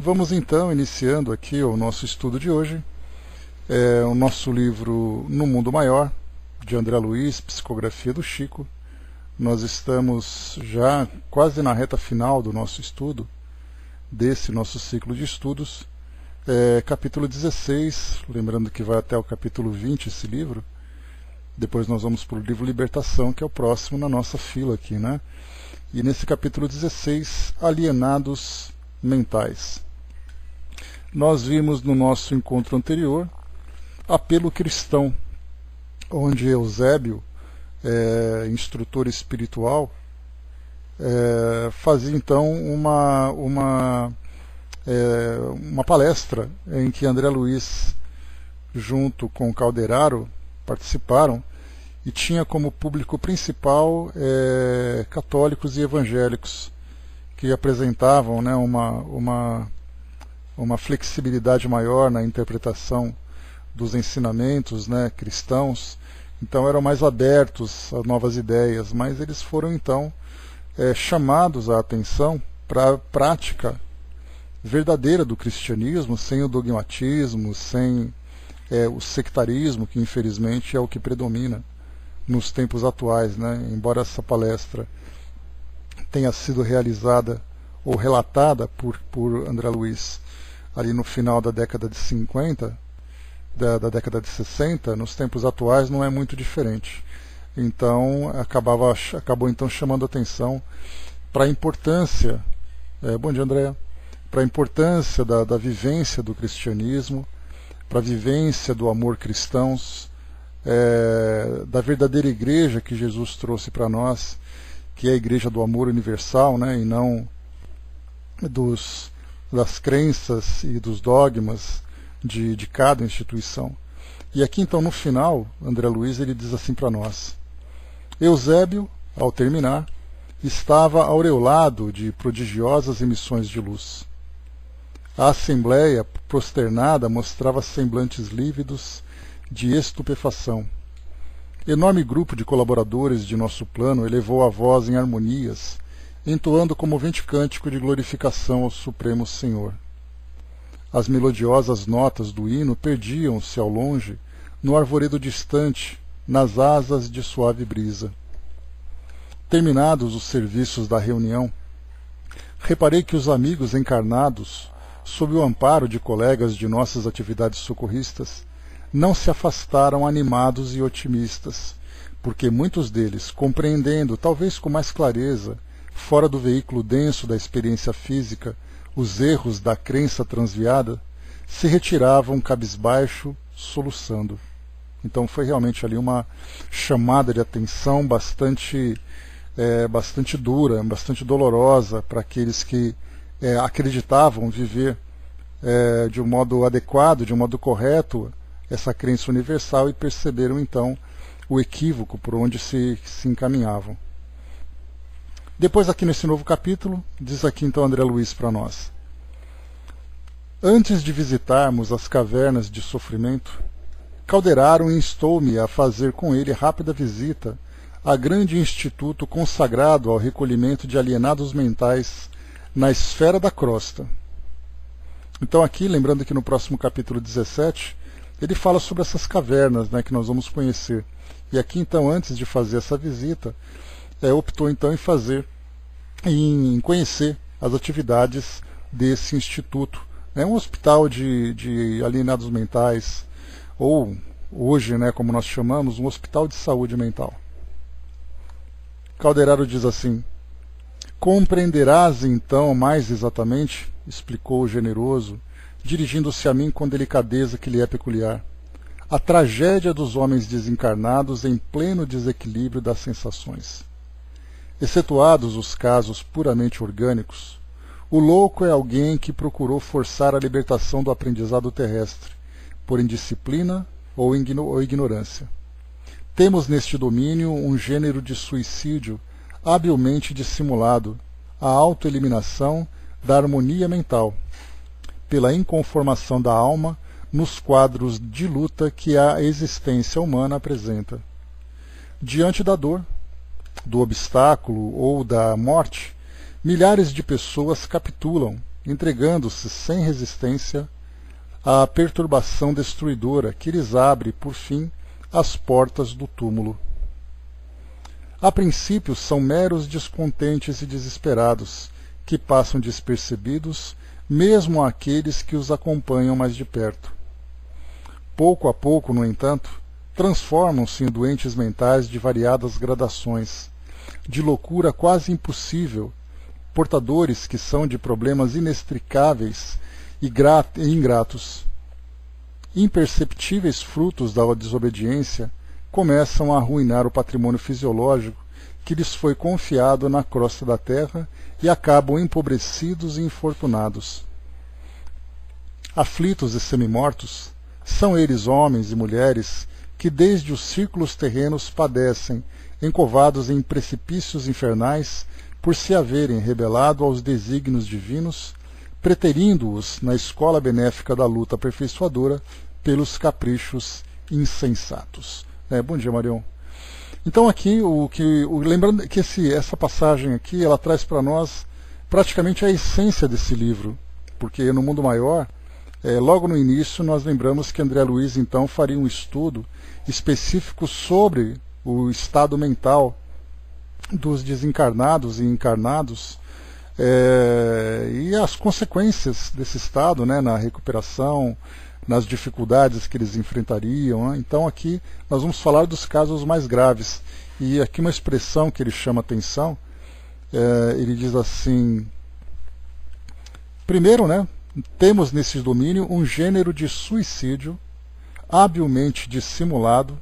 Vamos então iniciando aqui o nosso estudo de hoje, o nosso livro No Mundo Maior, de André Luiz, Psicografia do Chico. Nós estamos já quase na reta final do nosso estudo, desse nosso ciclo de estudos, capítulo 16, lembrando que vai até o capítulo 20 esse livro. Depois nós vamos para o livro Libertação, que é o próximo na nossa fila aqui, né? E nesse capítulo 16, Alienados Mentais. Nós vimos no nosso encontro anterior Apelo Cristão, onde Eusébio, instrutor espiritual, fazia então uma palestra em que André Luiz, junto com Calderaro, participaram, e tinha como público principal católicos e evangélicos, que apresentavam, né, uma flexibilidade maior na interpretação dos ensinamentos, né, cristãos. Então eram mais abertos a novas ideias, mas eles foram então chamados a atenção para a prática verdadeira do cristianismo, sem o dogmatismo, sem o sectarismo, que infelizmente é o que predomina nos tempos atuais, né? Embora essa palestra tenha sido realizada ou relatada por André Luiz ali no final da década de 50, da década de 60, nos tempos atuais não é muito diferente. Então acabou então chamando atenção para a importância, bom dia Andréa, para a importância da vivência do cristianismo, para a vivência do amor cristãos, da verdadeira igreja que Jesus trouxe para nós, que é a igreja do amor universal, né, e não das crenças e dos dogmas de cada instituição. E aqui então no final, André Luiz ele diz assim para nós: Eusébio, ao terminar, estava aureolado de prodigiosas emissões de luz. A assembleia prosternada mostrava semblantes lívidos de estupefação. Enorme grupo de colaboradores de nosso plano elevou a voz em harmonias, entoando comovente cântico de glorificação ao Supremo Senhor. As melodiosas notas do hino perdiam-se ao longe, no arvoredo distante, nas asas de suave brisa. Terminados os serviços da reunião, reparei que os amigos encarnados, sob o amparo de colegas de nossas atividades socorristas, não se afastaram animados e otimistas, porque muitos deles, compreendendo, talvez com mais clareza, fora do veículo denso da experiência física, os erros da crença transviada, se retiravam cabisbaixo, soluçando. Então foi realmente ali uma chamada de atenção bastante dura, bastante dolorosa para aqueles que acreditavam viver de um modo adequado, de um modo correto, essa crença universal, e perceberam então o equívoco por onde se encaminhavam. Depois aqui nesse novo capítulo, diz aqui então André Luiz para nós: antes de visitarmos as cavernas de sofrimento, Calderaro instou-me a fazer com ele rápida visita a grande instituto consagrado ao recolhimento de alienados mentais na esfera da crosta. Então aqui, lembrando que no próximo capítulo 17, ele fala sobre essas cavernas, né, que nós vamos conhecer. E aqui então, antes de fazer essa visita, optou então em conhecer as atividades desse instituto. É um hospital de alienados mentais, ou hoje, né, como nós chamamos, um hospital de saúde mental. Calderaro diz assim: compreenderás então mais exatamente, explicou o generoso, dirigindo-se a mim com delicadeza que lhe é peculiar, a tragédia dos homens desencarnados em pleno desequilíbrio das sensações. Excetuados os casos puramente orgânicos, o louco é alguém que procurou forçar a libertação do aprendizado terrestre, por indisciplina ou ignorância. Temos neste domínio um gênero de suicídio habilmente dissimulado, a autoeliminação da harmonia mental, pela inconformação da alma nos quadros de luta que a existência humana apresenta. Diante da dor, do obstáculo ou da morte, milhares de pessoas capitulam entregando-se sem resistência à perturbação destruidora que lhes abre, por fim, as portas do túmulo. A princípio são meros descontentes e desesperados, que passam despercebidos, mesmo àqueles que os acompanham mais de perto. Pouco a pouco, no entanto, transformam-se em doentes mentais de variadas gradações, de loucura quase impossível, portadores que são de problemas inextricáveis e ingratos. Imperceptíveis frutos da desobediência começam a arruinar o patrimônio fisiológico que lhes foi confiado na crosta da terra e acabam empobrecidos e infortunados. Aflitos e semimortos, são eles homens e mulheres que desde os círculos terrenos padecem, encovados em precipícios infernais, por se haverem rebelado aos desígnios divinos, preterindo-os na escola benéfica da luta aperfeiçoadora pelos caprichos insensatos. Bom dia, Marion. Então aqui, lembrando que essa passagem aqui, ela traz para nós praticamente a essência desse livro, porque no Mundo Maior, logo no início, nós lembramos que André Luiz, então, faria um estudo específico sobre o estado mental dos desencarnados e encarnados e as consequências desse estado, na recuperação, nas dificuldades que eles enfrentariam. Então aqui nós vamos falar dos casos mais graves. E aqui uma expressão que ele chama atenção, ele diz assim: primeiro, temos nesse domínio um gênero de suicídio habilmente dissimulado,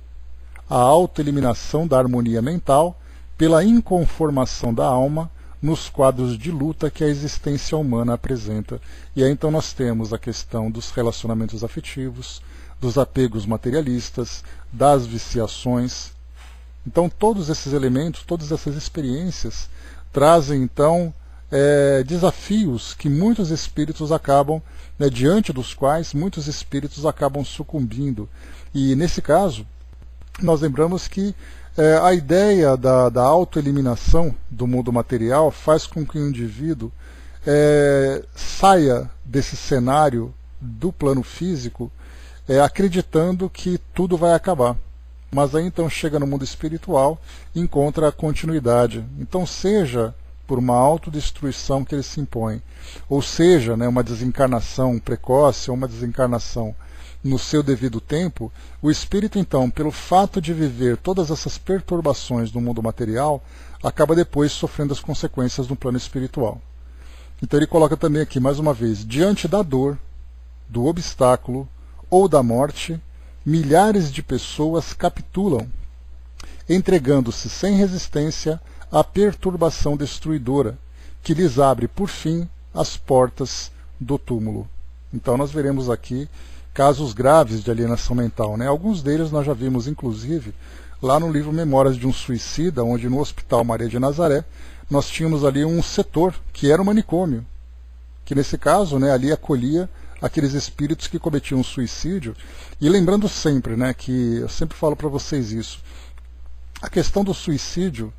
a autoeliminação da harmonia mental pela inconformação da alma nos quadros de luta que a existência humana apresenta. E aí então nós temos a questão dos relacionamentos afetivos, dos apegos materialistas, das viciações. Então todos esses elementos, todas essas experiências trazem então desafios que muitos espíritos acabam, diante dos quais muitos espíritos acabam sucumbindo. E nesse caso, nós lembramos que a ideia da autoeliminação do mundo material faz com que o indivíduo saia desse cenário do plano físico acreditando que tudo vai acabar. Mas aí então chega no mundo espiritual e encontra a continuidade. Então seja por uma autodestruição que ele se impõe, ou seja, uma desencarnação precoce ou uma desencarnação no seu devido tempo, o espírito então, pelo fato de viver todas essas perturbações no mundo material, acaba depois sofrendo as consequências no plano espiritual. Então ele coloca também aqui, mais uma vez, diante da dor, do obstáculo ou da morte, milhares de pessoas capitulam, entregando-se sem resistência à perturbação destruidora, que lhes abre, por fim, as portas do túmulo. Então nós veremos aqui casos graves de alienação mental. Alguns deles nós já vimos, inclusive, lá no livro Memórias de um Suicida, onde no Hospital Maria de Nazaré, nós tínhamos ali um setor, que era um manicômio, que nesse caso ali acolhia aqueles espíritos que cometiam suicídio. E lembrando sempre, que eu sempre falo para vocês isso, a questão do suicídio,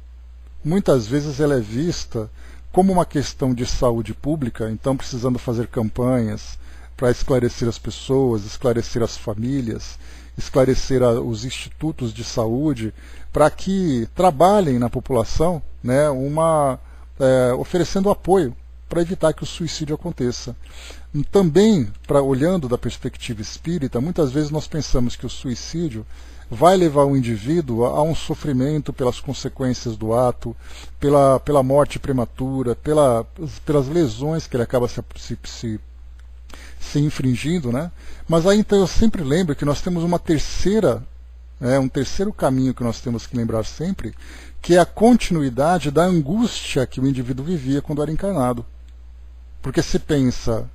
muitas vezes ela é vista como uma questão de saúde pública, então precisando fazer campanhas para esclarecer as pessoas, esclarecer as famílias, esclarecer os institutos de saúde, para que trabalhem na população, oferecendo apoio para evitar que o suicídio aconteça. Também, olhando da perspectiva espírita, muitas vezes nós pensamos que o suicídio vai levar o indivíduo a um sofrimento pelas consequências do ato, pela morte prematura, pelas lesões que ele acaba se infringindo, Mas aí então eu sempre lembro que nós temos um terceiro caminho que nós temos que lembrar sempre, que é a continuidade da angústia que o indivíduo vivia quando era encarnado. Porque se pensa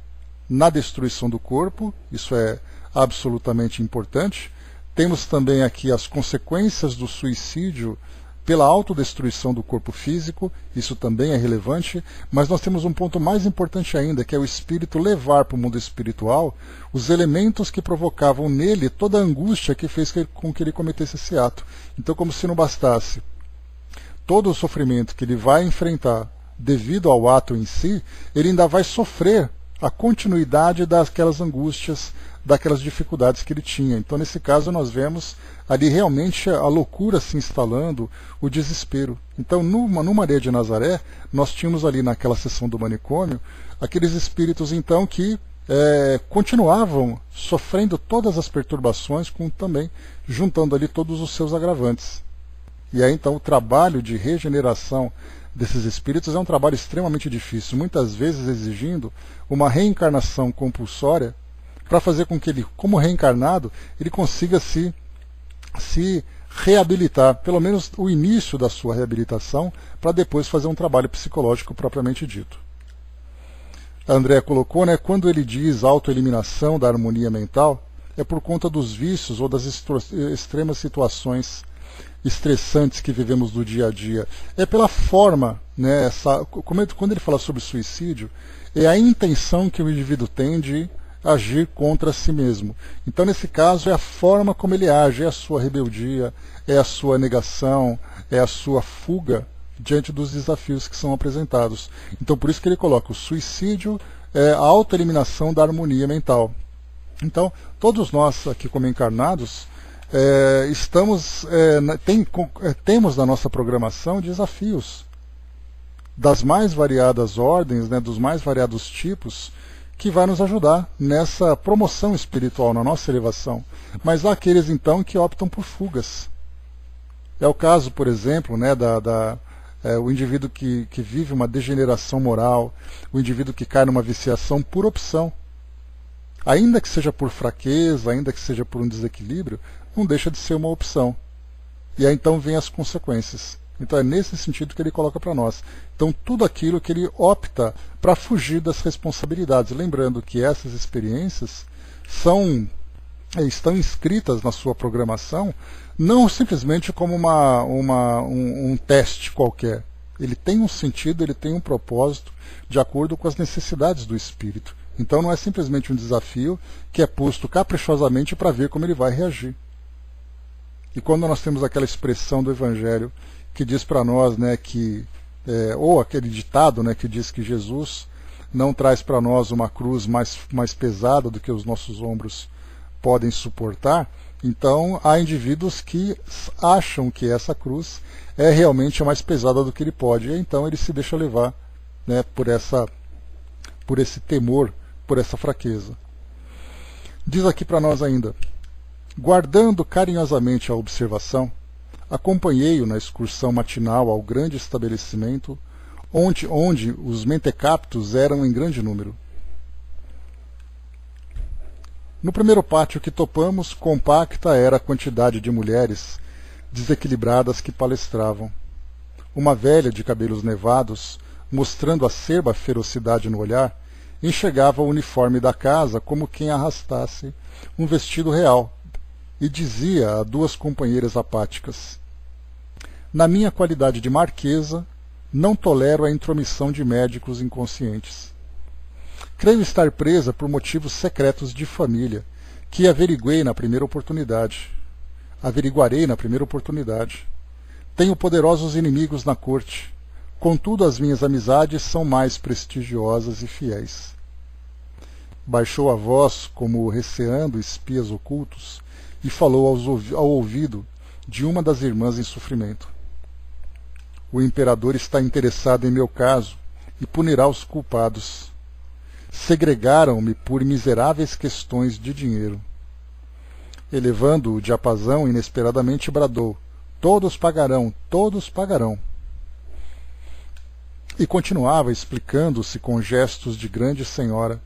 na destruição do corpo, isso é absolutamente importante. Temos também aqui as consequências do suicídio pela autodestruição do corpo físico, isso também é relevante, mas nós temos um ponto mais importante ainda, que é o espírito levar para o mundo espiritual os elementos que provocavam nele toda a angústia que fez com que ele cometesse esse ato. Então, como se não bastasse todo o sofrimento que ele vai enfrentar devido ao ato em si, ele ainda vai sofrer a continuidade daquelas angústias, daquelas dificuldades que ele tinha. Então, nesse caso, nós vemos ali realmente a loucura se instalando, o desespero. Então, no Maria de Nazaré, nós tínhamos ali naquela sessão do manicômio, aqueles espíritos, então, que continuavam sofrendo todas as perturbações, com também juntando ali todos os seus agravantes. E aí, então, o trabalho de regeneração desses espíritos é um trabalho extremamente difícil, muitas vezes exigindo uma reencarnação compulsória para fazer com que ele, como reencarnado, ele consiga se reabilitar, pelo menos o início da sua reabilitação, para depois fazer um trabalho psicológico propriamente dito. A Andrea colocou, quando ele diz autoeliminação da harmonia mental, é por conta dos vícios ou das extremas situações estressantes que vivemos do dia a dia. É pela forma, quando ele fala sobre suicídio, é a intenção que o indivíduo tem de agir contra si mesmo. Então, nesse caso, é a forma como ele age, é a sua rebeldia, é a sua negação, é a sua fuga diante dos desafios que são apresentados. Então, por isso que ele coloca o suicídio, a autoeliminação da harmonia mental. Então, todos nós aqui como encarnados, temos na nossa programação desafios das mais variadas ordens, dos mais variados tipos, que vai nos ajudar nessa promoção espiritual, na nossa elevação. Mas há aqueles, então, que optam por fugas. É o caso, por exemplo, o indivíduo que vive uma degeneração moral, o indivíduo que cai numa viciação por opção. Ainda que seja por fraqueza, ainda que seja por um desequilíbrio, não deixa de ser uma opção. E aí então vem as consequências. Então é nesse sentido que ele coloca para nós. Então tudo aquilo que ele opta para fugir das responsabilidades. Lembrando que essas experiências estão inscritas na sua programação, não simplesmente como um teste qualquer. Ele tem um sentido, ele tem um propósito de acordo com as necessidades do espírito. Então não é simplesmente um desafio que é posto caprichosamente para ver como ele vai reagir. E quando nós temos aquela expressão do Evangelho que diz para nós, ou aquele ditado, que diz que Jesus não traz para nós uma cruz mais pesada do que os nossos ombros podem suportar, então há indivíduos que acham que essa cruz é realmente a mais pesada do que ele pode, e então ele se deixa levar por esse temor, por essa fraqueza. Diz aqui para nós ainda: guardando carinhosamente a observação, acompanhei-o na excursão matinal ao grande estabelecimento, onde os mentecaptos eram em grande número. No primeiro pátio que topamos, compacta era a quantidade de mulheres desequilibradas que palestravam. Uma velha de cabelos nevados, mostrando acerba ferocidade no olhar, enxergava o uniforme da casa como quem arrastasse um vestido real, e dizia a duas companheiras apáticas: na minha qualidade de marquesa, não tolero a intromissão de médicos inconscientes. Creio estar presa por motivos secretos de família, que averiguarei na primeira oportunidade. Tenho poderosos inimigos na corte, contudo as minhas amizades são mais prestigiosas e fiéis. Baixou a voz, como receando espias ocultos, e falou ao ouvido de uma das irmãs em sofrimento: o imperador está interessado em meu caso e punirá os culpados. Segregaram-me por miseráveis questões de dinheiro. Elevando o diapasão, inesperadamente bradou: todos pagarão, todos pagarão. E continuava explicando-se com gestos de grande senhora.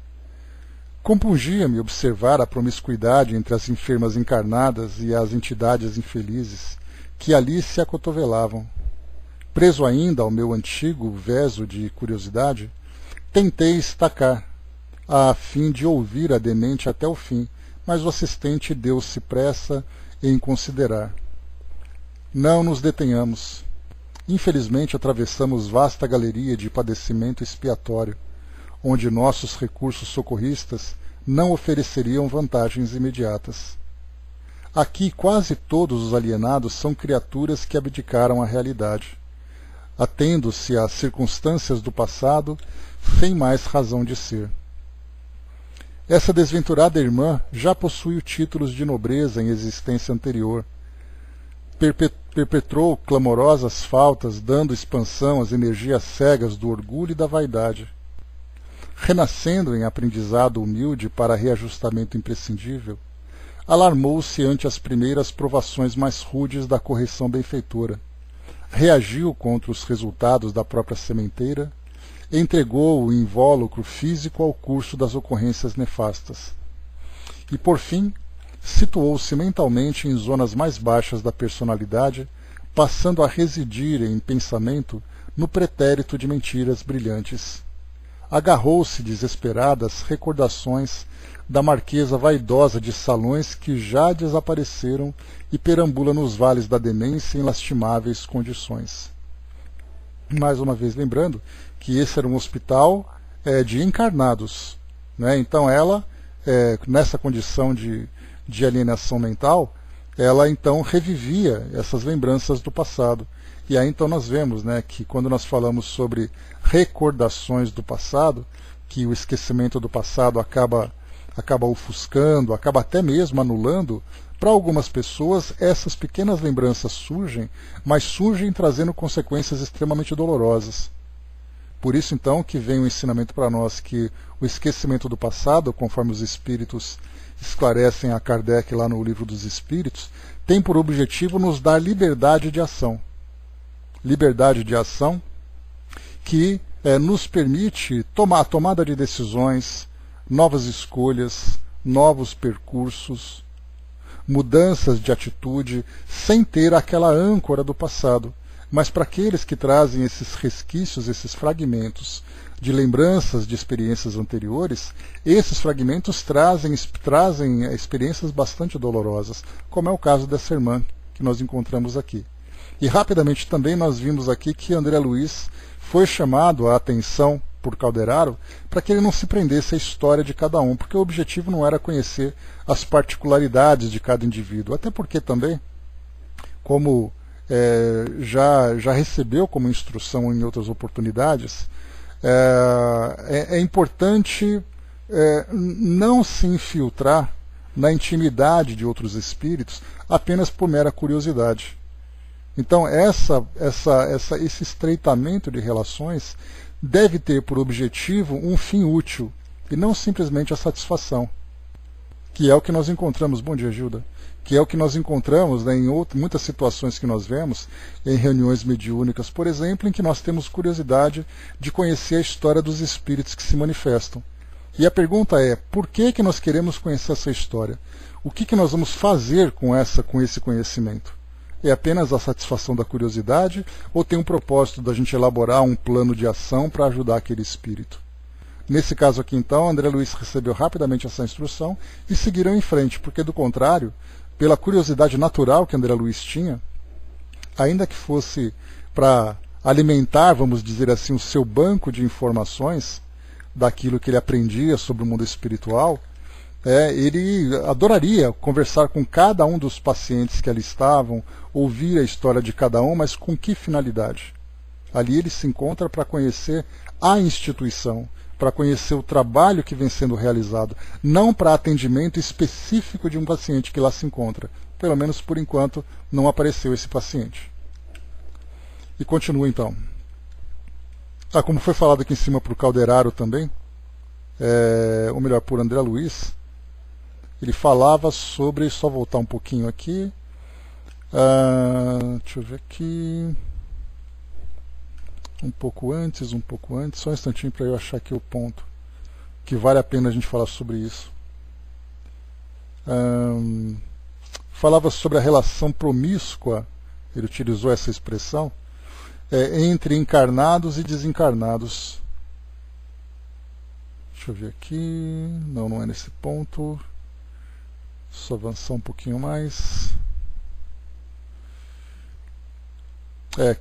Compungia-me observar a promiscuidade entre as enfermas encarnadas e as entidades infelizes que ali se acotovelavam. Preso ainda ao meu antigo veso de curiosidade, tentei estacar, a fim de ouvir a demente até o fim, mas o assistente deu-se pressa em considerar. Não nos detenhamos. Infelizmente atravessamos vasta galeria de padecimento expiatório, onde nossos recursos socorristas não ofereceriam vantagens imediatas. Aqui quase todos os alienados são criaturas que abdicaram a realidade. atendo-se às circunstâncias do passado, sem mais razão de ser. Essa desventurada irmã já possuiu títulos de nobreza em existência anterior. Perpetrou clamorosas faltas, dando expansão às energias cegas do orgulho e da vaidade. Renascendo em aprendizado humilde para reajustamento imprescindível, alarmou-se ante as primeiras provações mais rudes da correção benfeitora, reagiu contra os resultados da própria sementeira, entregou o invólucro físico ao curso das ocorrências nefastas. E, por fim, situou-se mentalmente em zonas mais baixas da personalidade, passando a residir em pensamento no pretérito de mentiras brilhantes. Agarrou-se desesperada às recordações da marquesa vaidosa de salões que já desapareceram e perambula nos vales da demência em lastimáveis condições. Mais uma vez lembrando que esse era um hospital de encarnados, né? Então ela, nessa condição de alienação mental, ela então revivia essas lembranças do passado. E aí então nós vemos, né, que quando nós falamos sobre recordações do passado, que o esquecimento do passado acaba ofuscando, acaba até mesmo anulando, para algumas pessoas essas pequenas lembranças surgem, mas surgem trazendo consequências extremamente dolorosas. Por isso então que vem o ensinamento para nós que o esquecimento do passado, conforme os espíritos esclarecem a Kardec lá no Livro dos Espíritos, tem por objetivo nos dar liberdade de ação. Liberdade de ação que nos permite a tomada de decisões, novas escolhas, novos percursos, mudanças de atitude, sem ter aquela âncora do passado. Mas para aqueles que trazem esses resquícios, esses fragmentos de lembranças de experiências anteriores, esses fragmentos trazem experiências bastante dolorosas, como é o caso dessa irmã que nós encontramos aqui. E rapidamente também nós vimos aqui que André Luiz foi chamado a atenção por Calderaro para que ele não se prendesse à história de cada um, porque o objetivo não era conhecer as particularidades de cada indivíduo, até porque também, como já recebeu como instrução em outras oportunidades, é importante não se infiltrar na intimidade de outros espíritos apenas por mera curiosidade. Então esse estreitamento de relações deve ter por objetivo um fim útil e não simplesmente a satisfação, que é o que nós encontramos, bom dia Gilda, que é o que nós encontramos, né, em muitas situações que nós vemos, em reuniões mediúnicas, por exemplo, em que nós temos curiosidade de conhecer a história dos espíritos que se manifestam. E a pergunta é, por que nós queremos conhecer essa história? O que nós vamos fazer com esse conhecimento? É apenas a satisfação da curiosidade ou tem um propósito da gente elaborar um plano de ação para ajudar aquele espírito? Nesse caso aqui, então, André Luiz recebeu rapidamente essa instrução e seguiram em frente, porque, do contrário, pela curiosidade natural que André Luiz tinha, ainda que fosse para alimentar, vamos dizer assim, o seu banco de informações daquilo que ele aprendia sobre o mundo espiritual, ele adoraria conversar com cada um dos pacientes que ali estavam, ouvir a história de cada um, mas com que finalidade? Ali ele se encontra para conhecer a instituição, para conhecer o trabalho que vem sendo realizado, não para atendimento específico de um paciente que lá se encontra. Pelo menos por enquanto não apareceu esse paciente. E continua então. Como foi falado aqui em cima por Calderaro também, ou melhor, por André Luiz, ele falava sobre, só voltar um pouquinho aqui, deixa eu ver aqui, um pouco antes, só um instantinho para eu achar aqui o ponto, que vale a pena a gente falar sobre isso. Falava sobre a relação promíscua, ele utilizou essa expressão, entre encarnados e desencarnados. Deixa eu ver aqui, não é nesse ponto, só avançar um pouquinho mais.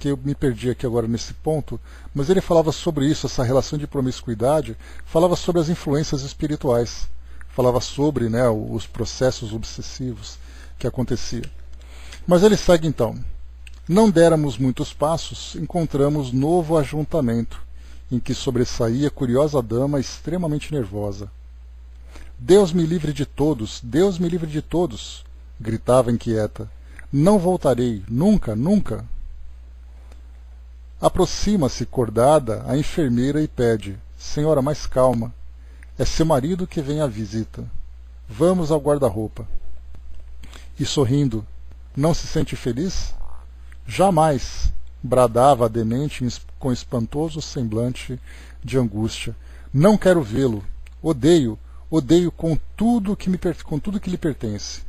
Que eu me perdi aqui agora nesse ponto, mas ele falava sobre isso, essa relação de promiscuidade, falava sobre as influências espirituais, falava sobre, né, os processos obsessivos que aconteciam. Mas ele segue então. Não déramos muitos passos, encontramos novo ajuntamento, em que sobressaía curiosa dama extremamente nervosa. Deus me livre de todos, Deus me livre de todos, gritava inquieta. Não voltarei, nunca, nunca. Aproxima-se, cordada, a enfermeira e pede: Senhora, mais calma. É seu marido que vem à visita. Vamos ao guarda-roupa. E sorrindo: Não se sente feliz? Jamais! Bradava a demente com espantoso semblante de angústia. Não quero vê-lo. Odeio, odeio com tudo que lhe pertence.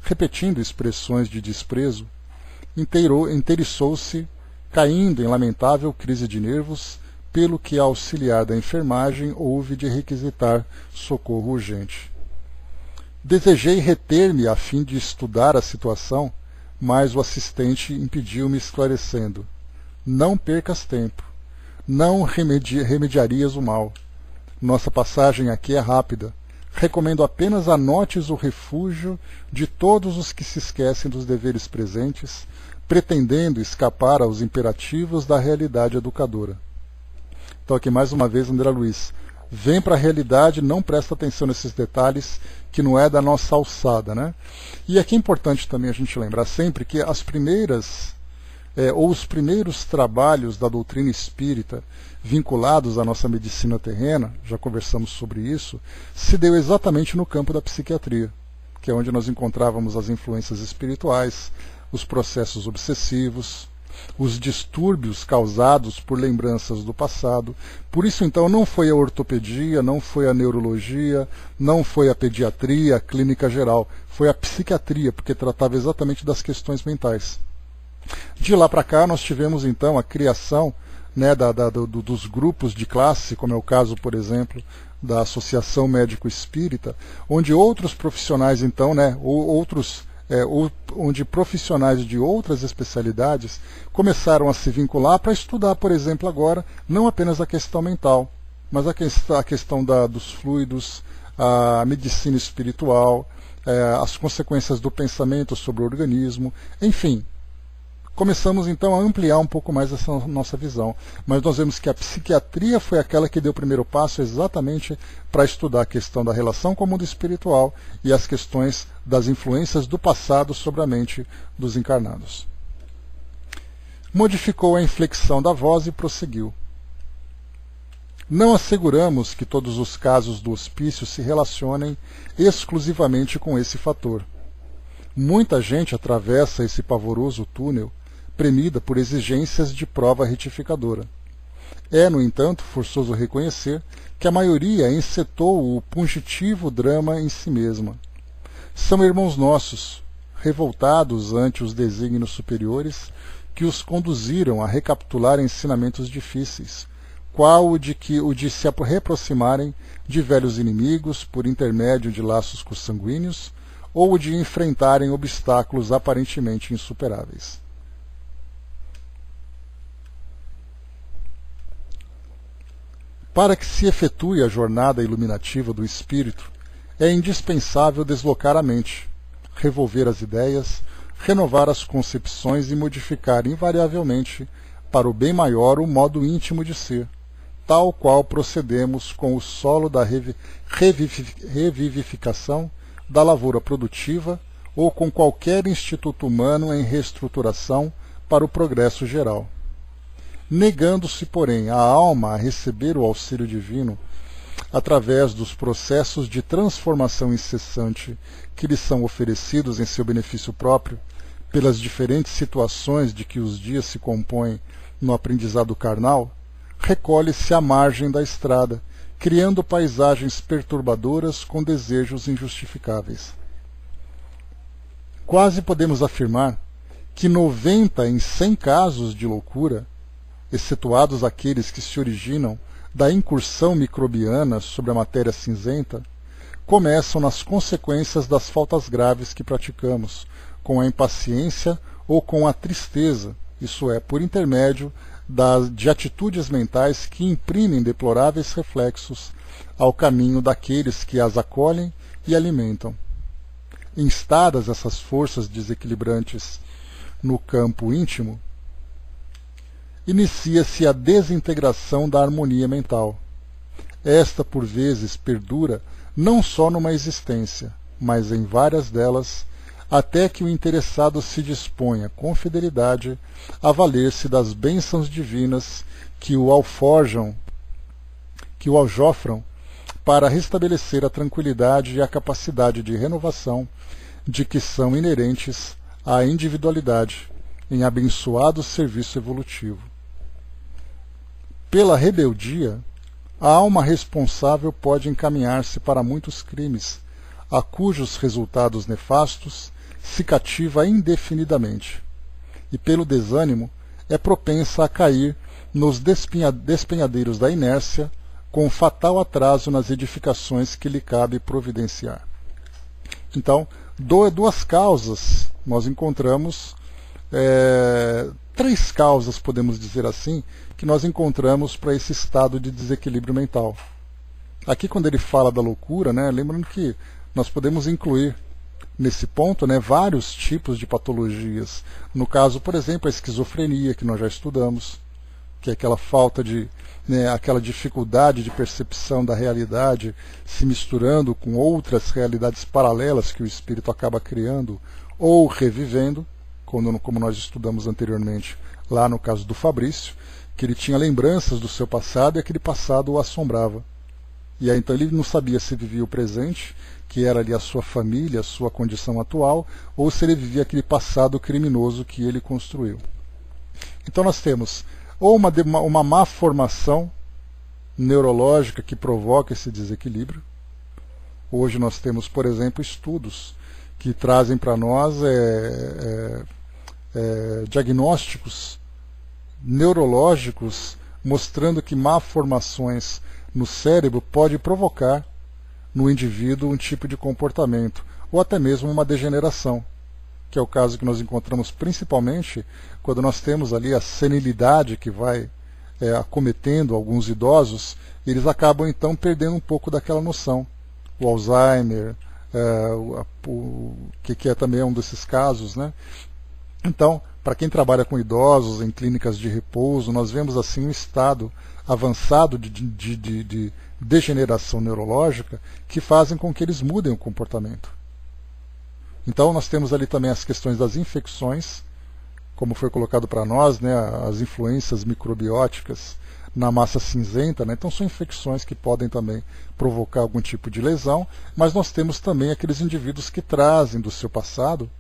Repetindo expressões de desprezo, inteiriçou-se, caindo em lamentável crise de nervos, pelo que a auxiliar da enfermagem houve de requisitar socorro urgente. Desejei reter-me a fim de estudar a situação, mas o assistente impediu-me, esclarecendo: Não percas tempo. Não remediarias o mal. Nossa passagem aqui é rápida. Recomendo apenas anotes o refúgio de todos os que se esquecem dos deveres presentes, pretendendo escapar aos imperativos da realidade educadora. Então aqui mais uma vez André Luiz. Vem para a realidade, não presta atenção nesses detalhes, que não é da nossa alçada, né? E aqui é importante também a gente lembrar sempre que as primeiras, ou os primeiros trabalhos da doutrina espírita vinculados à nossa medicina terrena, já conversamos sobre isso, se deu exatamente no campo da psiquiatria, que é onde nós encontrávamos as influências espirituais, os processos obsessivos, os distúrbios causados por lembranças do passado. Por isso, então, não foi a ortopedia, não foi a neurologia, não foi a pediatria, a clínica geral, foi a psiquiatria, porque tratava exatamente das questões mentais. De lá para cá, nós tivemos, então, a criação, né, dos grupos de classe, como é o caso, por exemplo, da Associação Médico Espírita, onde outros profissionais, então, né, onde profissionais de outras especialidades começaram a se vincular para estudar, por exemplo, agora, não apenas a questão mental, mas a questão dos fluidos, a medicina espiritual, as consequências do pensamento sobre o organismo, enfim. Começamos então a ampliar um pouco mais essa nossa visão, mas nós vemos que a psiquiatria foi aquela que deu o primeiro passo exatamente para estudar a questão da relação com o mundo espiritual e as questões das influências do passado sobre a mente dos encarnados. Modificou a inflexão da voz e prosseguiu. Não asseguramos que todos os casos do hospício se relacionem exclusivamente com esse fator. Muita gente atravessa esse pavoroso túnel premida por exigências de prova retificadora. É, no entanto, forçoso reconhecer que a maioria encetou o pungitivo drama em si mesma. São irmãos nossos, revoltados ante os desígnios superiores, que os conduziram a recapitular ensinamentos difíceis, qual o de se reaproximarem de velhos inimigos por intermédio de laços consanguíneos, ou o de enfrentarem obstáculos aparentemente insuperáveis. Para que se efetue a jornada iluminativa do espírito, é indispensável deslocar a mente, revolver as ideias, renovar as concepções e modificar invariavelmente, para o bem maior, o modo íntimo de ser, tal qual procedemos com o solo da revivificação da lavoura produtiva ou com qualquer instituto humano em reestruturação para o progresso geral. Negando-se, porém, a alma a receber o auxílio divino, através dos processos de transformação incessante que lhe são oferecidos em seu benefício próprio, pelas diferentes situações de que os dias se compõem no aprendizado carnal, recolhe-se à margem da estrada, criando paisagens perturbadoras com desejos injustificáveis. Quase podemos afirmar que 90 em 100 casos de loucura, excetuados aqueles que se originam da incursão microbiana sobre a matéria cinzenta, começam nas consequências das faltas graves que praticamos, com a impaciência ou com a tristeza, isso é, por intermédio de atitudes mentais que imprimem deploráveis reflexos ao caminho daqueles que as acolhem e alimentam. Instadas essas forças desequilibrantes no campo íntimo, inicia-se a desintegração da harmonia mental. Esta, por vezes, perdura não só numa existência, mas em várias delas, até que o interessado se disponha, com fidelidade, a valer-se das bênçãos divinas que o aljofram para restabelecer a tranquilidade e a capacidade de renovação de que são inerentes à individualidade em abençoado serviço evolutivo. Pela rebeldia, a alma responsável pode encaminhar-se para muitos crimes, a cujos resultados nefastos se cativa indefinidamente, e pelo desânimo é propensa a cair nos despenhadeiros da inércia, com fatal atraso nas edificações que lhe cabe providenciar. Então, duas causas nós encontramos, três causas, podemos dizer assim, que nós encontramos para esse estado de desequilíbrio mental. Aqui, quando ele fala da loucura, lembrando que nós podemos incluir nesse ponto vários tipos de patologias. No caso, por exemplo, a esquizofrenia, que nós já estudamos, que é aquela falta de, aquela dificuldade de percepção da realidade se misturando com outras realidades paralelas que o espírito acaba criando ou revivendo, como nós estudamos anteriormente lá no caso do Fabrício, que ele tinha lembranças do seu passado e aquele passado o assombrava. E aí então ele não sabia se vivia o presente, que era ali a sua família, a sua condição atual, ou se ele vivia aquele passado criminoso que ele construiu. Então nós temos ou uma má formação neurológica que provoca esse desequilíbrio. Hoje nós temos, por exemplo, estudos que trazem para nós diagnósticos neurológicos mostrando que má formações no cérebro pode provocar no indivíduo um tipo de comportamento, ou até mesmo uma degeneração, que é o caso que nós encontramos principalmente quando nós temos ali a senilidade que vai acometendo alguns idosos, eles acabam então perdendo um pouco daquela noção. O Alzheimer, que é também um desses casos, Então, para quem trabalha com idosos em clínicas de repouso, nós vemos assim um estado avançado de degeneração neurológica que fazem com que eles mudem o comportamento. Então nós temos ali também as questões das infecções, como foi colocado para nós, as influências microbióticas na massa cinzenta, Então são infecções que podem também provocar algum tipo de lesão, mas nós temos também aqueles indivíduos que trazem do seu passado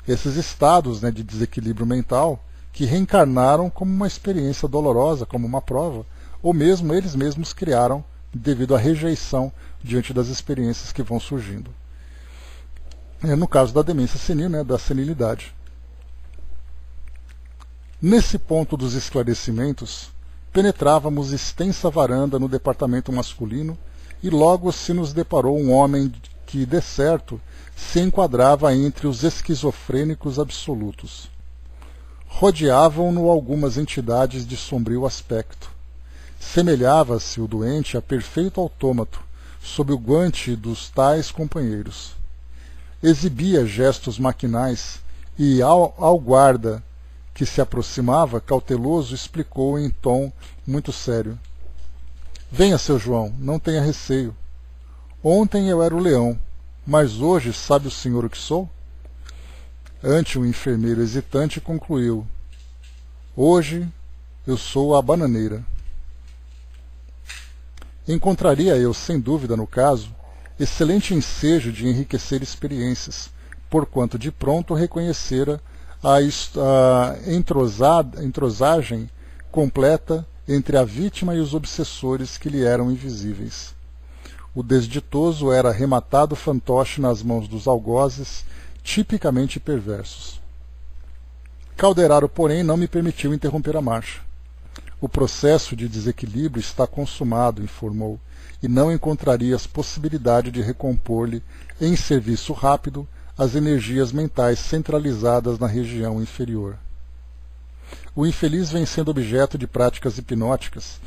esses estados de desequilíbrio mental que reencarnaram como uma experiência dolorosa, como uma prova, ou mesmo eles mesmos criaram devido à rejeição diante das experiências que vão surgindo. No caso da demência senil, da senilidade. Nesse ponto dos esclarecimentos, penetrávamos extensa varanda no departamento masculino e logo se nos deparou um homem que, de certo, se enquadrava entre os esquizofrênicos absolutos. Rodeavam-no algumas entidades de sombrio aspecto. Semelhava-se o doente a perfeito autômato, sob o guante dos tais companheiros. Exibia gestos maquinais e, ao guarda que se aproximava, cauteloso, explicou em tom muito sério. Venha, seu João, não tenha receio. Ontem eu era o leão, mas hoje sabe o senhor o que sou? Ante o enfermeiro hesitante concluiu. Hoje eu sou a bananeira. Encontraria eu, sem dúvida no caso, excelente ensejo de enriquecer experiências, porquanto de pronto reconhecera a entrosagem completa entre a vítima e os obsessores que lhe eram invisíveis. O desditoso era rematado fantoche nas mãos dos algozes, tipicamente perversos. Calderaro, porém, não me permitiu interromper a marcha. O processo de desequilíbrio está consumado, informou, e não encontrarias possibilidade de recompor-lhe, em serviço rápido, as energias mentais centralizadas na região inferior. O infeliz vem sendo objeto de práticas hipnóticas,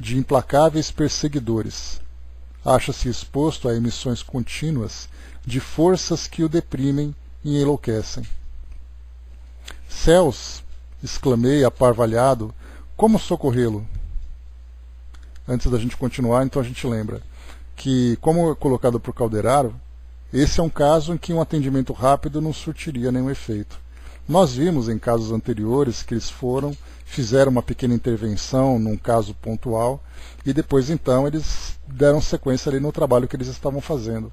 de implacáveis perseguidores. Acha-se exposto a emissões contínuas de forças que o deprimem e enlouquecem. Céus, exclamei, aparvalhado, como socorrê-lo? Antes da gente continuar, então a gente lembra que, como colocado por Calderaro, esse é um caso em que um atendimento rápido não surtiria nenhum efeito. Nós vimos em casos anteriores que eles fizeram uma pequena intervenção num caso pontual e depois então eles deram sequência ali no trabalho que eles estavam fazendo.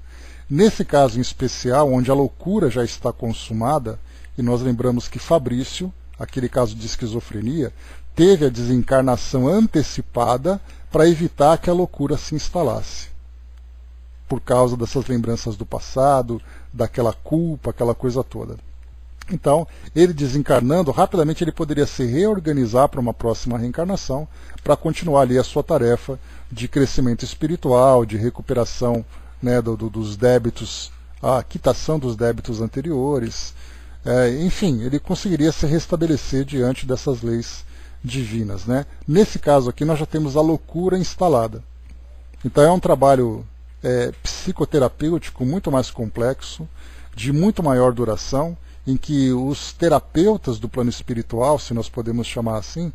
Nesse caso em especial, onde a loucura já está consumada, e nós lembramos que Fabrício, aquele caso de esquizofrenia, teve a desencarnação antecipada para evitar que a loucura se instalasse. Por causa dessas lembranças do passado, daquela culpa, aquela coisa toda. Então, ele desencarnando, rapidamente ele poderia se reorganizar para uma próxima reencarnação, para continuar ali a sua tarefa de crescimento espiritual, de recuperação, né, dos débitos, a quitação dos débitos anteriores. Enfim, ele conseguiria se restabelecer diante dessas leis divinas, né? Nesse caso aqui, nós já temos a loucura instalada. Então, é um trabalho psicoterapêutico muito mais complexo, de muito maior duração, em que os terapeutas do plano espiritual, se nós podemos chamar assim,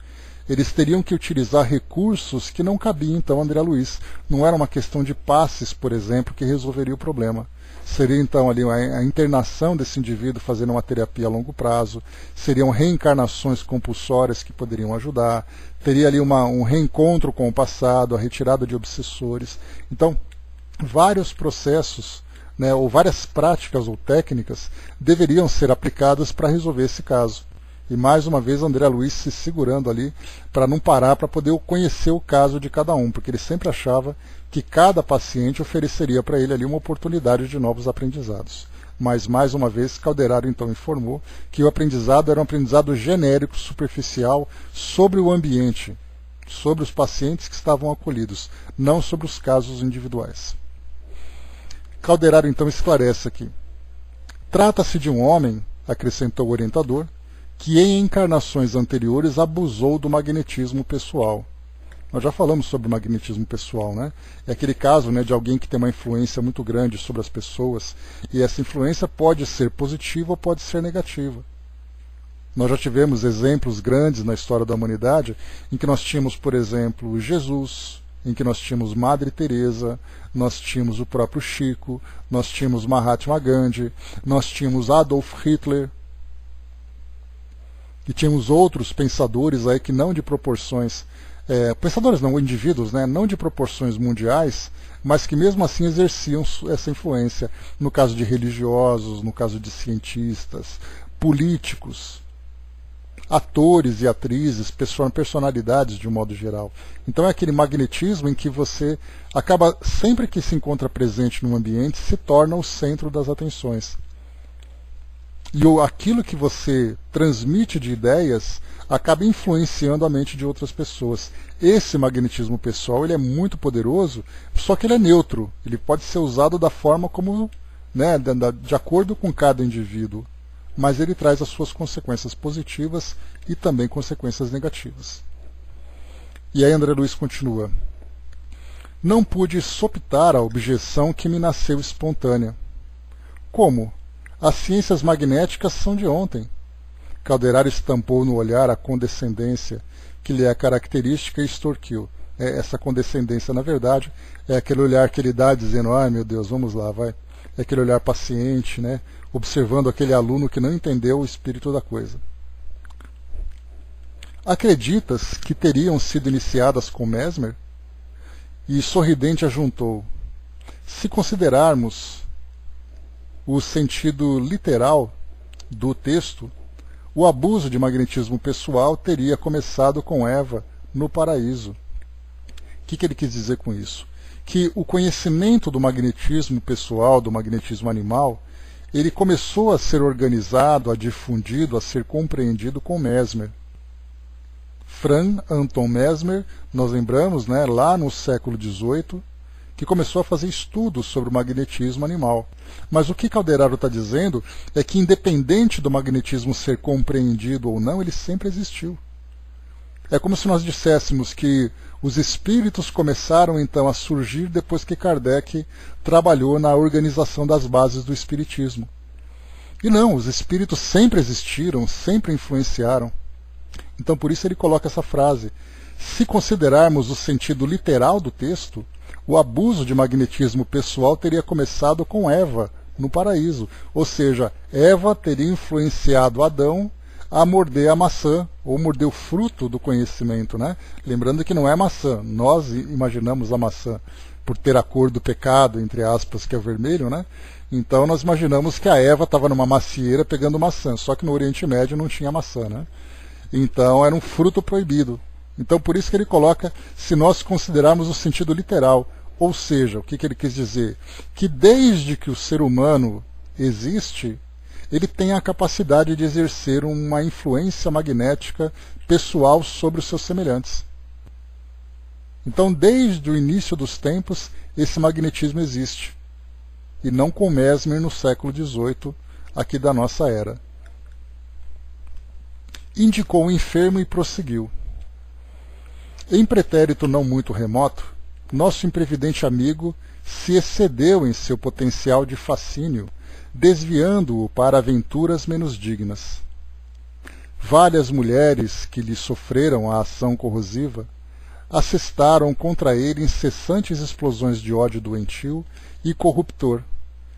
eles teriam que utilizar recursos que não cabiam então a André Luiz. Não era uma questão de passes, por exemplo, que resolveria o problema. Seria então ali a internação desse indivíduo fazendo uma terapia a longo prazo, seriam reencarnações compulsórias que poderiam ajudar, teria ali um reencontro com o passado, a retirada de obsessores. Então, vários processos, né, ou várias práticas ou técnicas deveriam ser aplicadas para resolver esse caso. E mais uma vez André Luiz se segurando ali para não parar, para poder conhecer o caso de cada um, porque ele sempre achava que cada paciente ofereceria para ele ali uma oportunidade de novos aprendizados. Mas mais uma vez Calderaro então informou que o aprendizado era um aprendizado genérico, superficial, sobre o ambiente, sobre os pacientes que estavam acolhidos, não sobre os casos individuais. Calderaro então esclarece aqui. Trata-se de um homem, acrescentou o orientador, que em encarnações anteriores abusou do magnetismo pessoal. Nós já falamos sobre o magnetismo pessoal, né? É aquele caso, né, de alguém que tem uma influência muito grande sobre as pessoas, e essa influência pode ser positiva ou pode ser negativa. Nós já tivemos exemplos grandes na história da humanidade, em que nós tínhamos, por exemplo, Jesus, em que nós tínhamos Madre Teresa, nós tínhamos o próprio Chico, nós tínhamos Mahatma Gandhi, nós tínhamos Adolf Hitler, e tínhamos outros pensadores aí que não de proporções, pensadores não, indivíduos, né, não de proporções mundiais, mas que mesmo assim exerciam essa influência, no caso de religiosos, no caso de cientistas, políticos, atores e atrizes, personalidades de um modo geral. Então é aquele magnetismo em que você acaba, sempre que se encontra presente num ambiente, se torna o centro das atenções. E aquilo que você transmite de ideias acaba influenciando a mente de outras pessoas. Esse magnetismo pessoal ele é muito poderoso, só que ele é neutro. Ele pode ser usado da forma como, né, de acordo com cada indivíduo. Mas ele traz as suas consequências positivas e também consequências negativas. E aí André Luiz continua. Não pude sopitar a objeção que me nasceu espontânea. Como? As ciências magnéticas são de ontem. Calderaro estampou no olhar a condescendência que lhe é característica e extorquiu. Essa condescendência, na verdade, é aquele olhar que ele dá dizendo, ai meu Deus, vamos lá, vai. É aquele olhar paciente, né? Observando aquele aluno que não entendeu o espírito da coisa. Acreditas que teriam sido iniciadas com Mesmer? E sorridente ajuntou, se considerarmos o sentido literal do texto, o abuso de magnetismo pessoal teria começado com Eva no paraíso. O que ele quis dizer com isso? Que o conhecimento do magnetismo pessoal, do magnetismo animal, ele começou a ser organizado, a difundido, a ser compreendido com Mesmer. Franz Anton Mesmer, nós lembramos, né, lá no século XVIII, que começou a fazer estudos sobre o magnetismo animal. Mas o que Calderaro está dizendo é que, independente do magnetismo ser compreendido ou não, ele sempre existiu. É como se nós disséssemos que os espíritos começaram então a surgir depois que Kardec trabalhou na organização das bases do espiritismo. E não, os espíritos sempre existiram, sempre influenciaram. Então por isso ele coloca essa frase. Se considerarmos o sentido literal do texto, o abuso de magnetismo pessoal teria começado com Eva, no paraíso. Ou seja, Eva teria influenciado Adão a morder a maçã, ou morder o fruto do conhecimento, né? Lembrando que não é maçã, nós imaginamos a maçã por ter a cor do pecado, entre aspas, que é o vermelho, né? Então nós imaginamos que a Eva estava numa macieira pegando maçã, só que no Oriente Médio não tinha maçã, né? Então era um fruto proibido. Então por isso que ele coloca, se nós considerarmos o sentido literal, ou seja, o que ele quis dizer? Que desde que o ser humano existe, ele tem a capacidade de exercer uma influência magnética pessoal sobre os seus semelhantes. Então desde o início dos tempos, esse magnetismo existe. E não com Mesmer no século XVIII, aqui da nossa era. Indicou o enfermo e prosseguiu. Em pretérito não muito remoto, nosso imprevidente amigo se excedeu em seu potencial de fascínio, desviando-o para aventuras menos dignas. Várias mulheres que lhe sofreram a ação corrosiva assestaram contra ele incessantes explosões de ódio doentio e corruptor,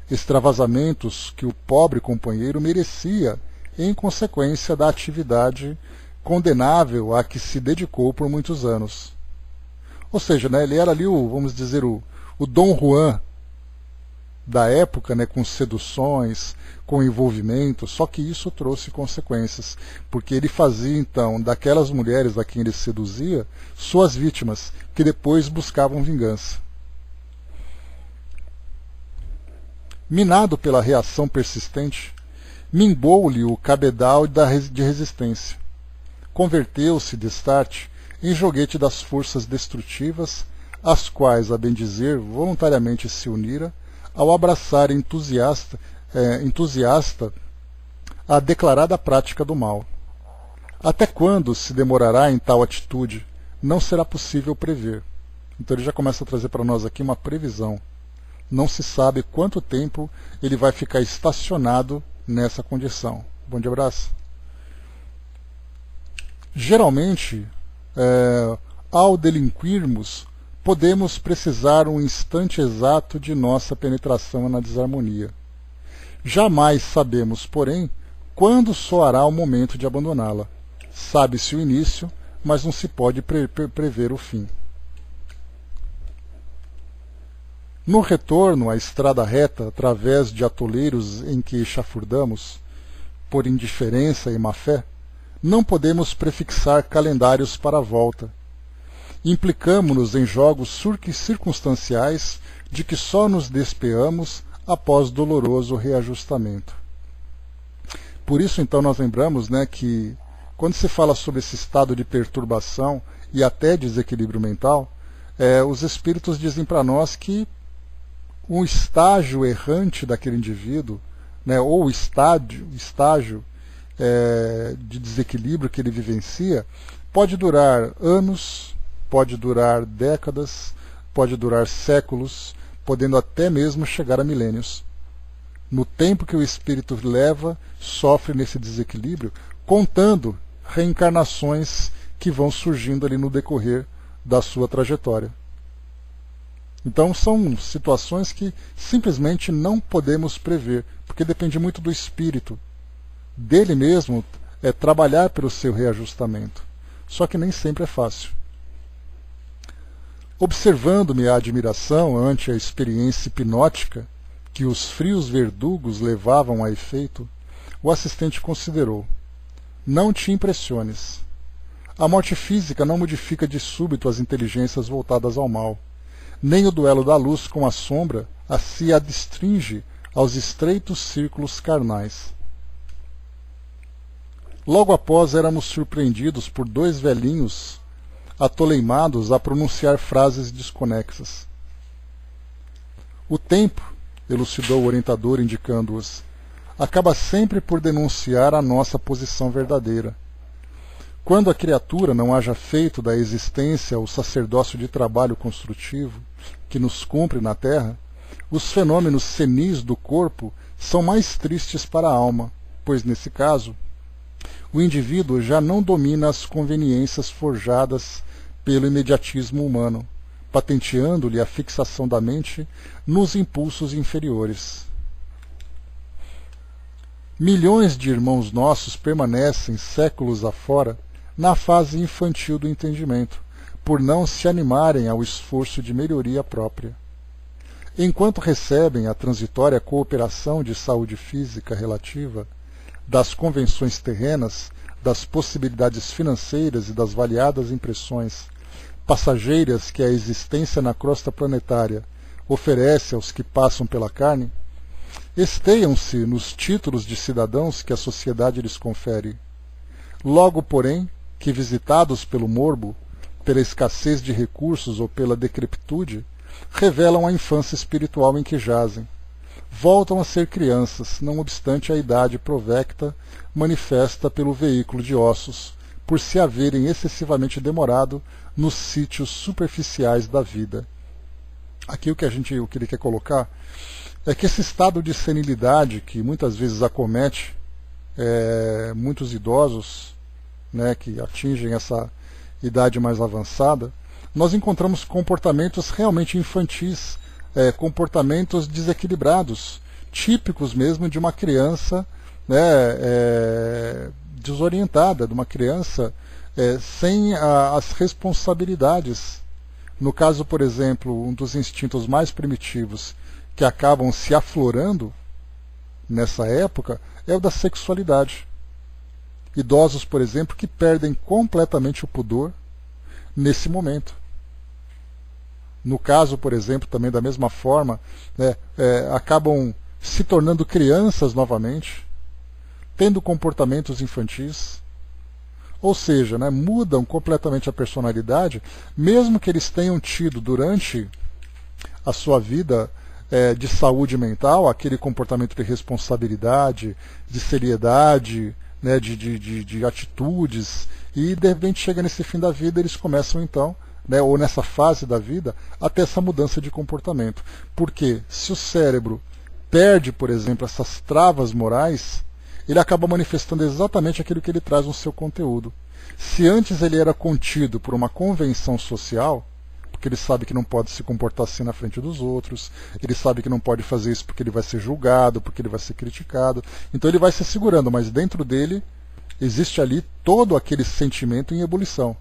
extravasamentos que o pobre companheiro merecia em consequência da atividade condenável a que se dedicou por muitos anos. Ou seja, né, ele era ali vamos dizer, o Dom Juan da época, né, com seduções, com envolvimento, só que isso trouxe consequências, porque ele fazia então daquelas mulheres a quem ele seduzia suas vítimas, que depois buscavam vingança. Minado pela reação persistente, mimbou-lhe o cabedal de resistência. Converteu-se, destarte, em joguete das forças destrutivas, às quais, a bem dizer, voluntariamente se unira, ao abraçar entusiasta a declarada prática do mal. Até quando se demorará em tal atitude, não será possível prever. Então ele já começa a trazer para nós aqui uma previsão. Não se sabe quanto tempo ele vai ficar estacionado nessa condição. Bom dia, abraço. Geralmente, ao delinquirmos, podemos precisar um instante exato de nossa penetração na desarmonia. Jamais sabemos, porém, quando soará o momento de abandoná-la. Sabe-se o início, mas não se pode prever o fim. No retorno à estrada reta, através de atoleiros em que chafurdamos, por indiferença e má-fé, não podemos prefixar calendários para a volta. Implicamo-nos em jogos circunstanciais de que só nos despeamos após doloroso reajustamento. Por isso, então, nós lembramos, né, que quando se fala sobre esse estado de perturbação e até desequilíbrio mental, os espíritos dizem para nós que um estágio errante daquele indivíduo, né, ou o estágio de desequilíbrio que ele vivencia, pode durar anos, pode durar décadas, pode durar séculos, podendo até mesmo chegar a milênios. No tempo que o espírito leva, sofre nesse desequilíbrio, contando reencarnações que vão surgindo ali no decorrer da sua trajetória. Então são situações que simplesmente não podemos prever, porque depende muito do espírito, dele mesmo, trabalhar pelo seu reajustamento. Só que nem sempre é fácil. Observando-me a admiração ante a experiência hipnótica que os frios verdugos levavam a efeito, o assistente considerou: não te impressiones. A morte física não modifica de súbito as inteligências voltadas ao mal, nem o duelo da luz com a sombra se adstringe aos estreitos círculos carnais. Logo após éramos surpreendidos por dois velhinhos atoleimados a pronunciar frases desconexas. O tempo, elucidou o orientador indicando-os, acaba sempre por denunciar a nossa posição verdadeira. Quando a criatura não haja feito da existência o sacerdócio de trabalho construtivo que nos cumpre na Terra, os fenômenos senis do corpo são mais tristes para a alma, pois, nesse caso, o indivíduo já não domina as conveniências forjadas pelo imediatismo humano, patenteando-lhe a fixação da mente nos impulsos inferiores. Milhões de irmãos nossos permanecem séculos afora na fase infantil do entendimento, por não se animarem ao esforço de melhoria própria. Enquanto recebem a transitória cooperação de saúde física relativa, das convenções terrenas, das possibilidades financeiras e das variadas impressões passageiras que a existência na crosta planetária oferece aos que passam pela carne, esteiam-se nos títulos de cidadãos que a sociedade lhes confere. Logo, porém, que visitados pelo morbo, pela escassez de recursos ou pela decrepitude, revelam a infância espiritual em que jazem. Voltam a ser crianças, não obstante a idade provecta manifesta pelo veículo de ossos, por se haverem excessivamente demorado nos sítios superficiais da vida. Aqui o que ele quer colocar é que esse estado de senilidade que muitas vezes acomete muitos idosos, né, que atingem essa idade mais avançada, nós encontramos comportamentos realmente infantis, comportamentos desequilibrados, típicos mesmo de uma criança, né, desorientada, de uma criança sem as responsabilidades. No caso, por exemplo, um dos instintos mais primitivos que acabam se aflorando nessa época é o da sexualidade. Idosos, por exemplo, que perdem completamente o pudor nesse momento. No caso, por exemplo, também da mesma forma, né, acabam se tornando crianças novamente, tendo comportamentos infantis, ou seja, né, mudam completamente a personalidade, mesmo que eles tenham tido durante a sua vida de saúde mental aquele comportamento de responsabilidade, de seriedade, né, de atitudes, e de repente chega nesse fim da vida, eles começam então, né, ou nessa fase da vida, a ter essa mudança de comportamento. Porque se o cérebro perde, por exemplo, essas travas morais, ele acaba manifestando exatamente aquilo que ele traz no seu conteúdo. Se antes ele era contido por uma convenção social, porque ele sabe que não pode se comportar assim na frente dos outros, ele sabe que não pode fazer isso porque ele vai ser julgado, porque ele vai ser criticado, então ele vai se segurando, mas dentro dele existe ali todo aquele sentimento em ebulição.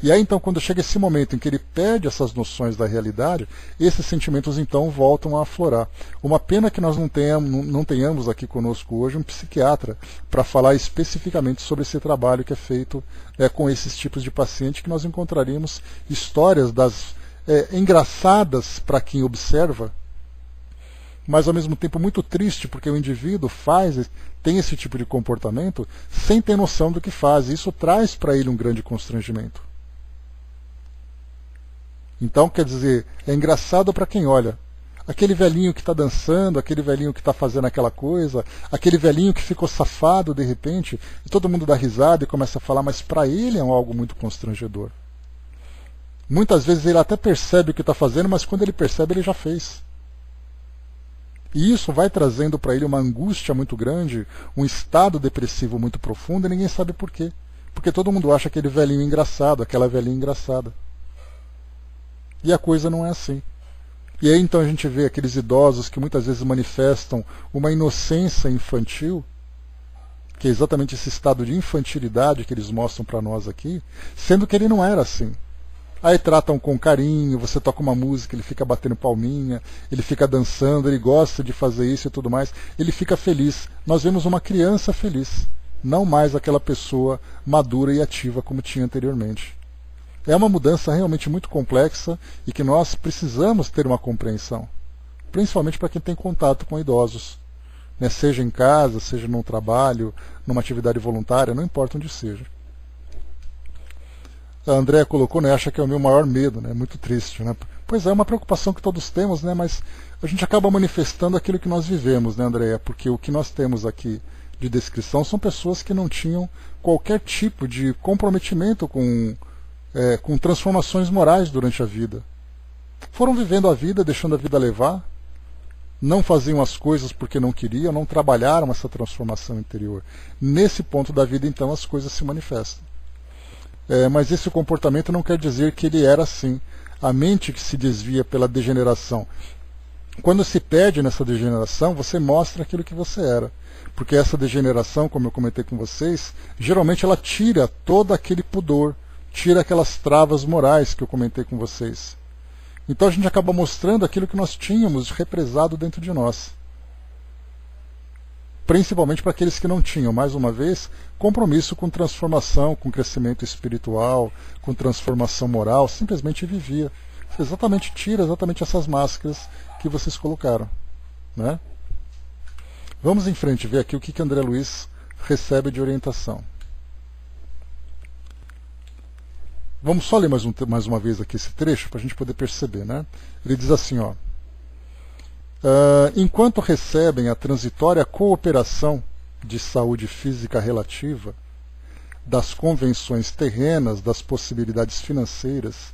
E aí então, quando chega esse momento em que ele perde essas noções da realidade, esses sentimentos então voltam a aflorar. Uma pena que nós não tenhamos aqui conosco hoje um psiquiatra para falar especificamente sobre esse trabalho que é feito com esses tipos de paciente, que nós encontraríamos histórias engraçadas para quem observa, mas ao mesmo tempo muito triste, porque o indivíduo tem esse tipo de comportamento sem ter noção do que faz. E isso traz para ele um grande constrangimento. Então, quer dizer, é engraçado para quem olha. Aquele velhinho que está dançando, aquele velhinho que está fazendo aquela coisa, aquele velhinho que ficou safado de repente, e todo mundo dá risada e começa a falar, mas para ele é algo muito constrangedor. Muitas vezes ele até percebe o que está fazendo, mas quando ele percebe, ele já fez. E isso vai trazendo para ele uma angústia muito grande, um estado depressivo muito profundo, e ninguém sabe por quê. Porque todo mundo acha aquele velhinho engraçado, aquela velhinha engraçada. E a coisa não é assim. E aí então a gente vê aqueles idosos que muitas vezes manifestam uma inocência infantil, que é exatamente esse estado de infantilidade que eles mostram para nós aqui, sendo que ele não era assim. Aí tratam com carinho, você toca uma música, ele fica batendo palminha, ele fica dançando, ele gosta de fazer isso e tudo mais, ele fica feliz. Nós vemos uma criança feliz, não mais aquela pessoa madura e ativa como tinha anteriormente. É uma mudança realmente muito complexa e que nós precisamos ter uma compreensão, principalmente para quem tem contato com idosos, né? Seja em casa, seja num trabalho, numa atividade voluntária, não importa onde seja. A Andréa colocou, né, acha que é o meu maior medo, né, muito triste, né? Pois é uma preocupação que todos temos, né, mas a gente acaba manifestando aquilo que nós vivemos, né, Andréa, porque o que nós temos aqui de descrição são pessoas que não tinham qualquer tipo de comprometimento com transformações morais durante a vida. Foram vivendo a vida, deixando a vida levar, não faziam as coisas porque não queriam, não trabalharam essa transformação interior. Nesse ponto da vida, então, as coisas se manifestam. Mas esse comportamento não quer dizer que ele era assim. A mente que se desvia pela degeneração. Quando se perde nessa degeneração, você mostra aquilo que você era. Porque essa degeneração, como eu comentei com vocês, geralmente ela tira todo aquele pudor, tira aquelas travas morais que eu comentei com vocês. Então a gente acaba mostrando aquilo que nós tínhamos represado dentro de nós. Principalmente para aqueles que não tinham, mais uma vez, compromisso com transformação, com crescimento espiritual, com transformação moral, simplesmente vivia. Exatamente tira exatamente essas máscaras que vocês colocaram. Né? Vamos em frente, ver aqui o que André Luiz recebe de orientação. Vamos só ler mais uma vez aqui esse trecho para a gente poder perceber. Né? Ele diz assim, ó. Enquanto recebem a transitória cooperação de saúde física relativa, das convenções terrenas, das possibilidades financeiras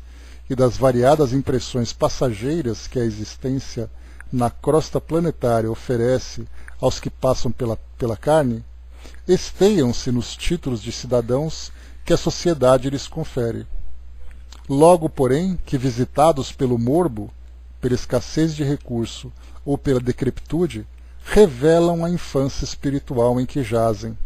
e das variadas impressões passageiras que a existência na crosta planetária oferece aos que passam pela carne, esteiam-se nos títulos de cidadãos que a sociedade lhes confere. Logo, porém, que visitados pelo morbo, pela escassez de recurso ou pela decrepitude, revelam a infância espiritual em que jazem.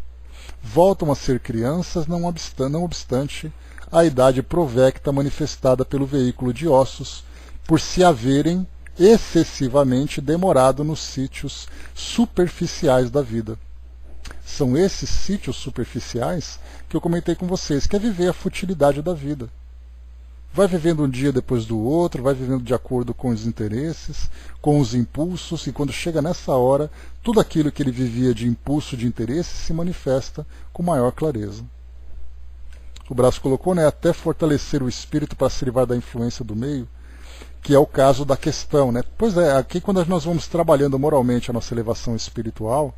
Voltam a ser crianças, não obstante a idade provecta manifestada pelo veículo de ossos, por se haverem excessivamente demorado nos sítios superficiais da vida. São esses sítios superficiais que eu comentei com vocês, que é viver a futilidade da vida. Vai vivendo um dia depois do outro, vai vivendo de acordo com os interesses, com os impulsos, e quando chega nessa hora, tudo aquilo que ele vivia de impulso, de interesse, se manifesta com maior clareza. O Brás colocou, né, até fortalecer o espírito para se livrar da influência do meio, que é o caso da questão. Né? Pois é, aqui quando nós vamos trabalhando moralmente a nossa elevação espiritual,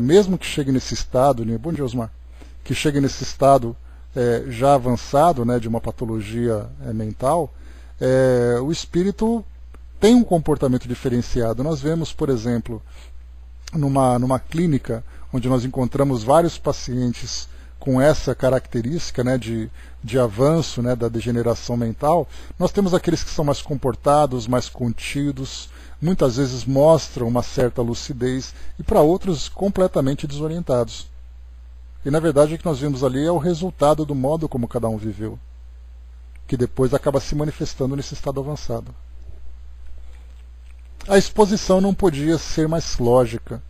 mesmo que chegue nesse estado, né, bom dia, Osmar, que chegue nesse estado já avançado, né, de uma patologia mental, o espírito tem um comportamento diferenciado. Nós vemos, por exemplo, numa clínica onde nós encontramos vários pacientes com essa característica, né, de avanço, né, da degeneração mental, nós temos aqueles que são mais comportados, mais contidos, muitas vezes mostram uma certa lucidez, e para outros completamente desorientados. E na verdade o que nós vimos ali é o resultado do modo como cada um viveu, que depois acaba se manifestando nesse estado avançado. A exposição não podia ser mais lógica.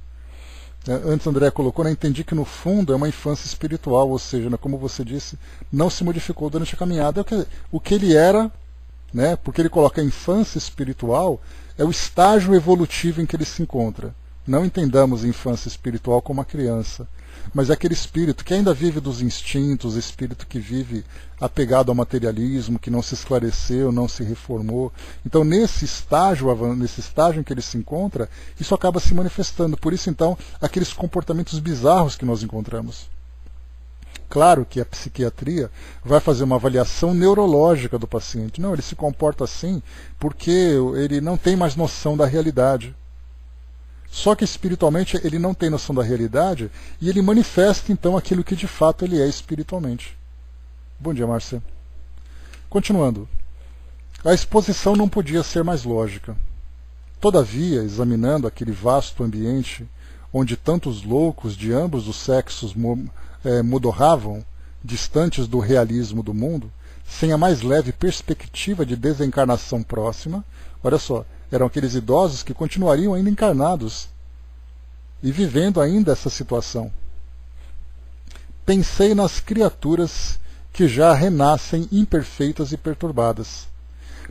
Antes André colocou, né, entendi que no fundo é uma infância espiritual, ou seja, né, como você disse, não se modificou durante a caminhada. O que ele era, né, porque ele coloca a infância espiritual, é o estágio evolutivo em que ele se encontra. Não entendamos a infância espiritual como uma criança, mas é aquele espírito que ainda vive dos instintos, espírito que vive apegado ao materialismo, que não se esclareceu, não se reformou. Então, nesse estágio em que ele se encontra, isso acaba se manifestando. Por isso, então, aqueles comportamentos bizarros que nós encontramos. Claro que a psiquiatria vai fazer uma avaliação neurológica do paciente. Não, ele se comporta assim porque ele não tem mais noção da realidade. Só que espiritualmente ele não tem noção da realidade e ele manifesta então aquilo que de fato ele é espiritualmente. Bom dia, Márcia. Continuando. A exposição não podia ser mais lógica. Todavia, examinando aquele vasto ambiente onde tantos loucos de ambos os sexos modorravam, distantes do realismo do mundo, sem a mais leve perspectiva de desencarnação próxima, olha só, eram aqueles idosos que continuariam ainda encarnados e vivendo ainda essa situação. Pensei nas criaturas que já renascem imperfeitas e perturbadas,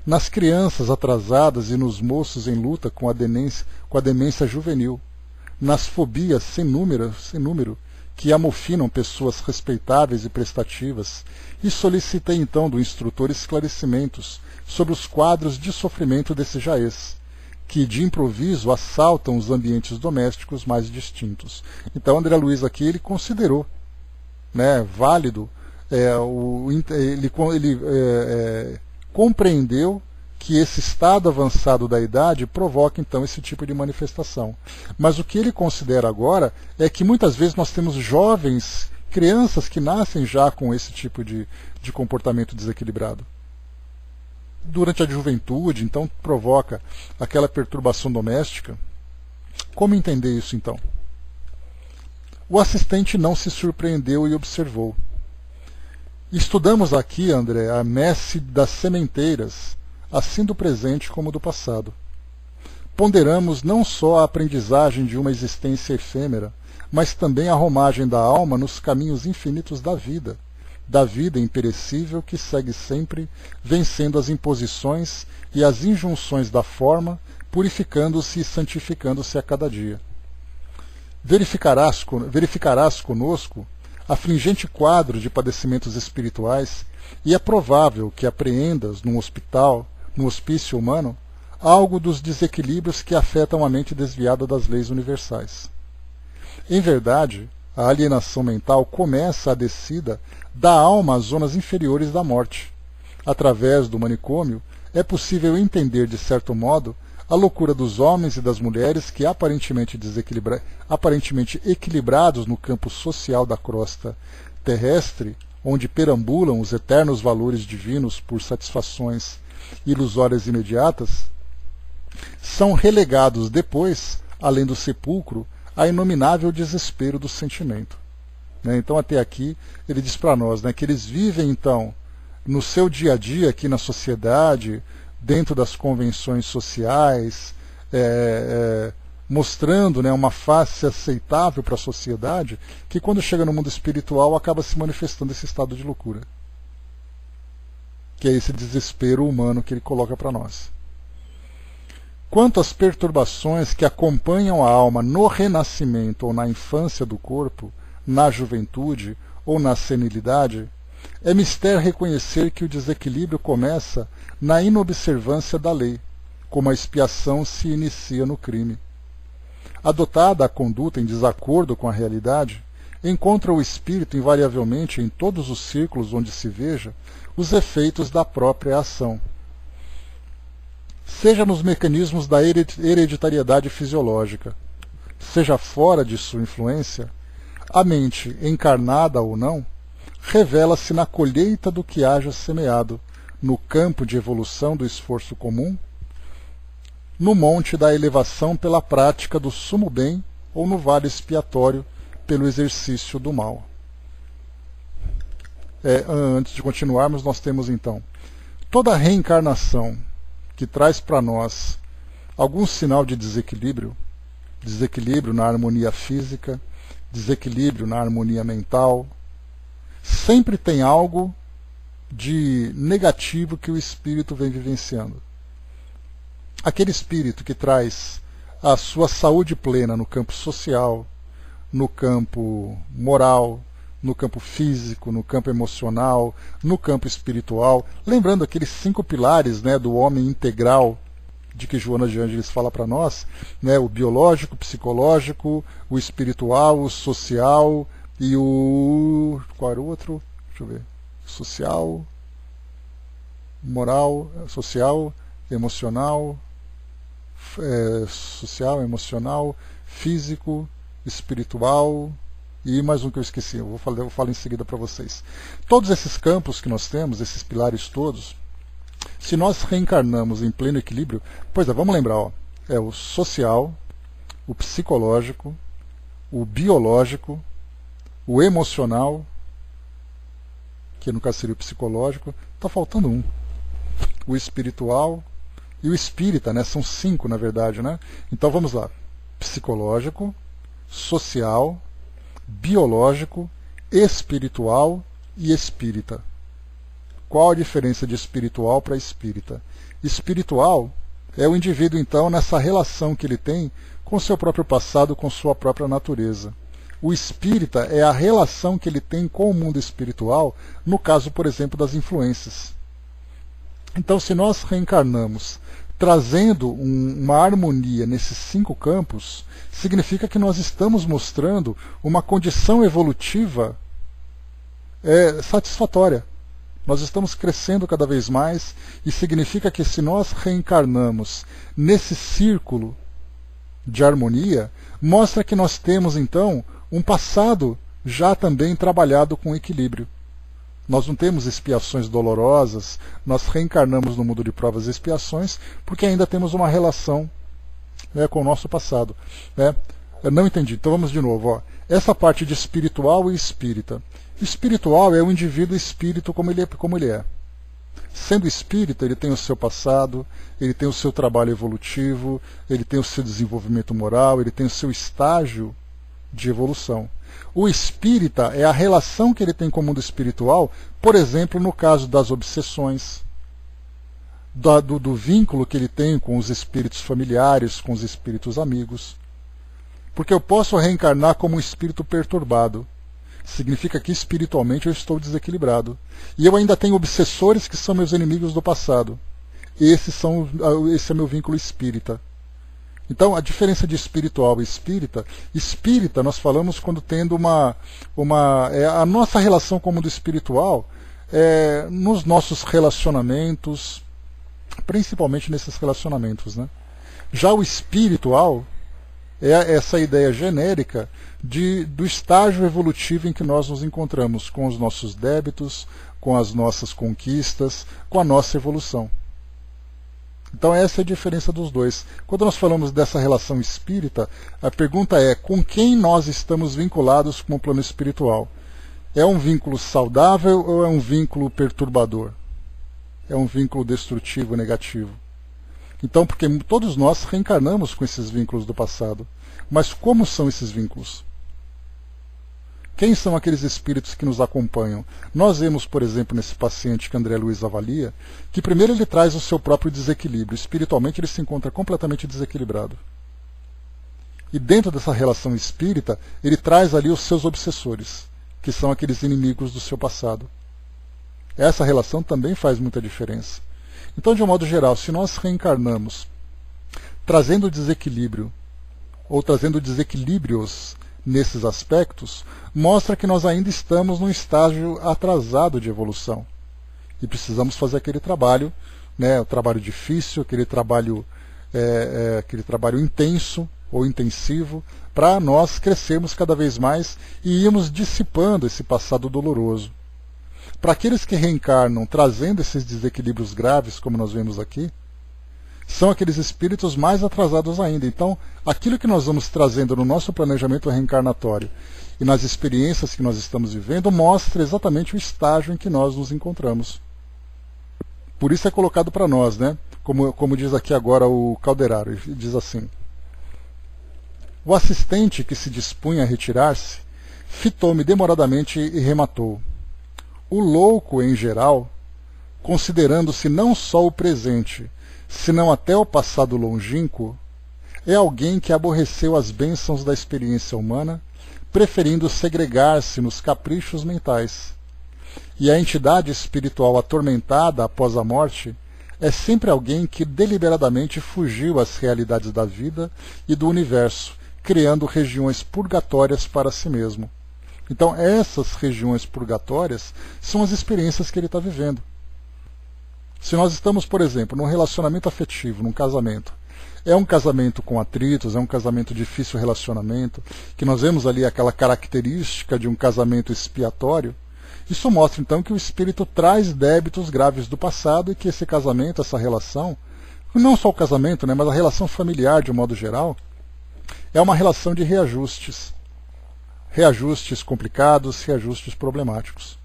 nas crianças atrasadas e nos moços em luta com a demência juvenil, nas fobias sem número que amofinam pessoas respeitáveis e prestativas, e solicitei então do instrutor esclarecimentos sobre os quadros de sofrimento desse jaez, que de improviso assaltam os ambientes domésticos mais distintos. Então André Luiz aqui ele considerou, né, válido, ele compreendeu que esse estado avançado da idade provoca então esse tipo de manifestação. Mas o que ele considera agora é que muitas vezes nós temos jovens, crianças que nascem já com esse tipo de comportamento desequilibrado. Durante a juventude, então, provoca aquela perturbação doméstica. Como entender isso, então? O assistente não se surpreendeu e observou. Estudamos aqui, André, a messe das sementeiras, assim do presente como do passado. Ponderamos não só a aprendizagem de uma existência efêmera, mas também a romagem da alma nos caminhos infinitos da vida imperecível que segue sempre, vencendo as imposições e as injunções da forma, purificando-se e santificando-se a cada dia. Verificarás conosco afligente quadro de padecimentos espirituais, e é provável que apreendas num hospício humano, algo dos desequilíbrios que afetam a mente desviada das leis universais. Em verdade, a alienação mental começa a descida da alma às zonas inferiores da morte. Através do manicômio, é possível entender, de certo modo, a loucura dos homens e das mulheres que, aparentemente equilibrados no campo social da crosta terrestre, onde perambulam os eternos valores divinos por satisfações ilusórias imediatas, são relegados depois, além do sepulcro, a inominável desespero do sentimento. Então, até aqui, ele diz para nós que eles vivem, então, no seu dia a dia aqui na sociedade, dentro das convenções sociais, mostrando uma face aceitável para a sociedade, que quando chega no mundo espiritual acaba se manifestando esse estado de loucura. Que é esse desespero humano que ele coloca para nós. Quanto às perturbações que acompanham a alma no renascimento ou na infância do corpo, na juventude ou na senilidade, é mister reconhecer que o desequilíbrio começa na inobservância da lei, como a expiação se inicia no crime. Adotada a conduta em desacordo com a realidade, encontra o espírito invariavelmente em todos os círculos onde se veja os efeitos da própria ação. Seja nos mecanismos da hereditariedade fisiológica, seja fora de sua influência, a mente, encarnada ou não, revela-se na colheita do que haja semeado, no campo de evolução do esforço comum, no monte da elevação pela prática do sumo bem ou no vale expiatório pelo exercício do mal. Antes de continuarmos, nós temos então toda reencarnação que traz para nós algum sinal de desequilíbrio na harmonia física, desequilíbrio na harmonia mental, sempre tem algo de negativo que o espírito vem vivenciando. Aquele espírito que traz a sua saúde plena no campo social, no campo moral, no campo físico, no campo emocional, no campo espiritual, lembrando aqueles 5 pilares do homem integral de que Joana de Ângeles fala para nós, o biológico, o psicológico, o espiritual, o social e o... qual era o outro? Deixa eu ver. Social, moral, social, emocional, físico, espiritual e mais um que eu esqueci, eu vou falar em seguida para vocês. Todos esses campos que nós temos, esses pilares todos, se nós reencarnamos em pleno equilíbrio, vamos lembrar, é o social, o psicológico, o biológico, o emocional, que no caso seria o psicológico, está faltando um. O espiritual e o espírita, são 5 na verdade, Então vamos lá, psicológico, social, biológico, espiritual e espírita. Qual a diferença de espiritual para espírita? Espiritual é o indivíduo, então, nessa relação que ele tem com seu próprio passado, com sua própria natureza. O espírita é a relação que ele tem com o mundo espiritual, no caso, por exemplo, das influências. Então, se nós reencarnamos trazendo uma harmonia nesses 5 campos, significa que nós estamos mostrando uma condição evolutiva satisfatória Nós estamos crescendo cada vez mais e significa que se nós reencarnamos nesse círculo de harmonia, mostra que nós temos então um passado já também trabalhado com equilíbrio. Nós não temos expiações dolorosas, nós reencarnamos no mundo de provas e expiações porque ainda temos uma relação, né, com o nosso passado. Né? Eu não entendi, então vamos de novo. Ó. Essa parte de espiritual e espírita. Espiritual é o indivíduo espírito como ele é. Sendo espírita, ele tem o seu passado, ele tem o seu trabalho evolutivo, ele tem o seu desenvolvimento moral, ele tem o seu estágio de evolução. O espírita é a relação que ele tem com o mundo espiritual, por exemplo, no caso das obsessões, do vínculo que ele tem com os espíritos familiares, com os espíritos amigos. Porque eu posso reencarnar como um espírito perturbado. Significa que espiritualmente eu estou desequilibrado. E eu ainda tenho obsessores que são meus inimigos do passado. Esse é meu vínculo espírita. Então, a diferença de espiritual e espírita nós falamos quando tendo a nossa relação com o mundo espiritual nos nossos relacionamentos, principalmente nesses relacionamentos. Né? Já o espiritual é essa ideia genérica do estágio evolutivo em que nós nos encontramos, com os nossos débitos, com as nossas conquistas, com a nossa evolução. Então essa é a diferença dos dois. Quando nós falamos dessa relação espírita, a pergunta é: com quem nós estamos vinculados com o plano espiritual? É um vínculo saudável ou é um vínculo perturbador? É um vínculo destrutivo, negativo? Então, porque todos nós reencarnamos com esses vínculos do passado. Mas como são esses vínculos? Quem são aqueles espíritos que nos acompanham? Nós vemos, por exemplo, nesse paciente que André Luiz avalia, que primeiro ele traz o seu próprio desequilíbrio. Espiritualmente ele se encontra completamente desequilibrado. E dentro dessa relação espírita, ele traz ali os seus obsessores, que são aqueles inimigos do seu passado. Essa relação também faz muita diferença. Então, de um modo geral, se nós reencarnamos trazendo desequilíbrio, ou trazendo desequilíbrios nesses aspectos, mostra que nós ainda estamos num estágio atrasado de evolução. E precisamos fazer aquele trabalho, né, o trabalho difícil, aquele trabalho intenso ou intensivo, para nós crescermos cada vez mais e irmos dissipando esse passado doloroso. Para aqueles que reencarnam trazendo esses desequilíbrios graves, como nós vemos aqui, são aqueles espíritos mais atrasados ainda. Então, aquilo que nós vamos trazendo no nosso planejamento reencarnatório e nas experiências que nós estamos vivendo mostra exatamente o estágio em que nós nos encontramos. Por isso é colocado para nós, né? Como diz aqui agora o Calderaro, diz assim: o assistente que se dispunha a retirar-se fitou-me demoradamente e rematou: o louco, em geral, considerando-se não só o presente, senão até o passado longínquo, é alguém que aborreceu as bênçãos da experiência humana, preferindo segregar-se nos caprichos mentais. E a entidade espiritual atormentada após a morte é sempre alguém que deliberadamente fugiu às realidades da vida e do universo, criando regiões purgatórias para si mesmo. Então, essas regiões purgatórias são as experiências que ele está vivendo. Se nós estamos, por exemplo, num relacionamento afetivo, num casamento, é um casamento com atritos, é um casamento de difícil relacionamento, que nós vemos ali aquela característica de um casamento expiatório, isso mostra então que o espírito traz débitos graves do passado e que esse casamento, essa relação, não só o casamento, né, mas a relação familiar de um modo geral, é uma relação de reajustes. Reajustes complicados, reajustes problemáticos.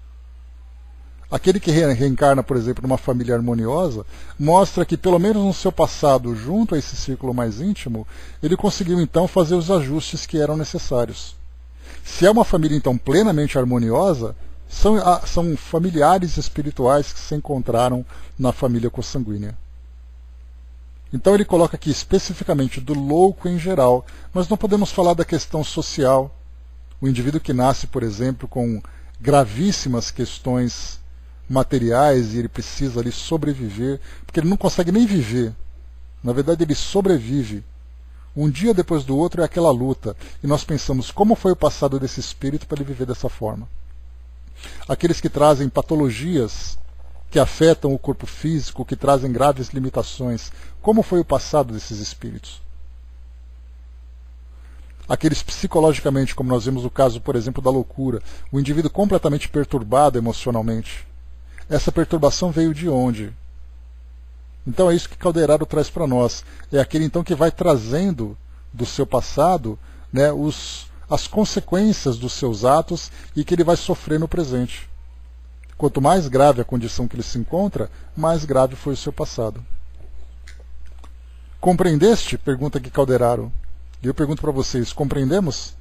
Aquele que reencarna, por exemplo, numa família harmoniosa, mostra que, pelo menos no seu passado, junto a esse círculo mais íntimo, ele conseguiu então fazer os ajustes que eram necessários. Se é uma família então plenamente harmoniosa, são familiares espirituais que se encontraram na família consanguínea. Então ele coloca aqui especificamente do louco em geral, mas não podemos falar da questão social. O indivíduo que nasce, por exemplo, com gravíssimas questões materiais e ele precisa ali sobreviver, porque ele não consegue nem viver. Na verdade, ele sobrevive. Um dia depois do outro é aquela luta. E nós pensamos como foi o passado desse espírito para ele viver dessa forma. Aqueles que trazem patologias que afetam o corpo físico, que trazem graves limitações. Como foi o passado desses espíritos? Aqueles psicologicamente, como nós vemos o caso, por exemplo, da loucura, o indivíduo completamente perturbado emocionalmente. Essa perturbação veio de onde? Então é isso que Calderaro traz para nós. É aquele então que vai trazendo do seu passado, né, as consequências dos seus atos e que ele vai sofrer no presente. Quanto mais grave a condição que ele se encontra, mais grave foi o seu passado. Compreendeste? Pergunta aqui Calderaro. E eu pergunto para vocês, compreendemos?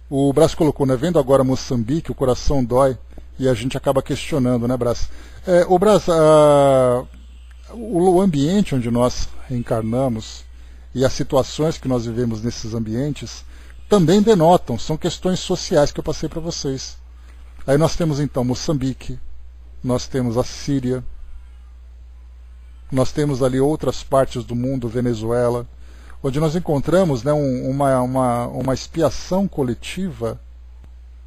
O Brás colocou, né? Vendo agora Moçambique, o coração dói e a gente acaba questionando, né, Brás? O Brás, o ambiente onde nós reencarnamos e as situações que nós vivemos nesses ambientes também denotam, são questões sociais que eu passei para vocês. Aí nós temos então Moçambique, nós temos a Síria, nós temos ali outras partes do mundo, Venezuela, onde nós encontramos, né, uma expiação coletiva,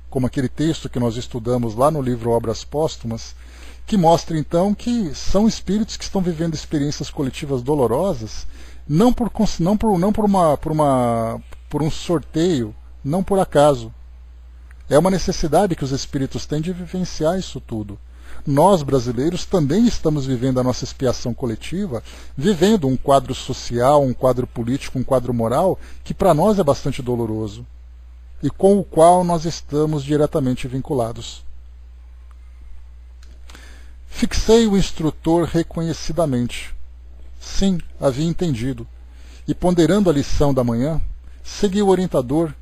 como aquele texto que nós estudamos lá no livro Obras Póstumas, que mostra então que são espíritos que estão vivendo experiências coletivas dolorosas, não por um sorteio, não por acaso. É uma necessidade que os espíritos têm de vivenciar isso tudo. Nós, brasileiros, também estamos vivendo a nossa expiação coletiva, vivendo um quadro social, um quadro político, um quadro moral, que para nós é bastante doloroso, e com o qual nós estamos diretamente vinculados. Fixei o instrutor reconhecidamente. Sim, havia entendido. E ponderando a lição da manhã, segui o orientador,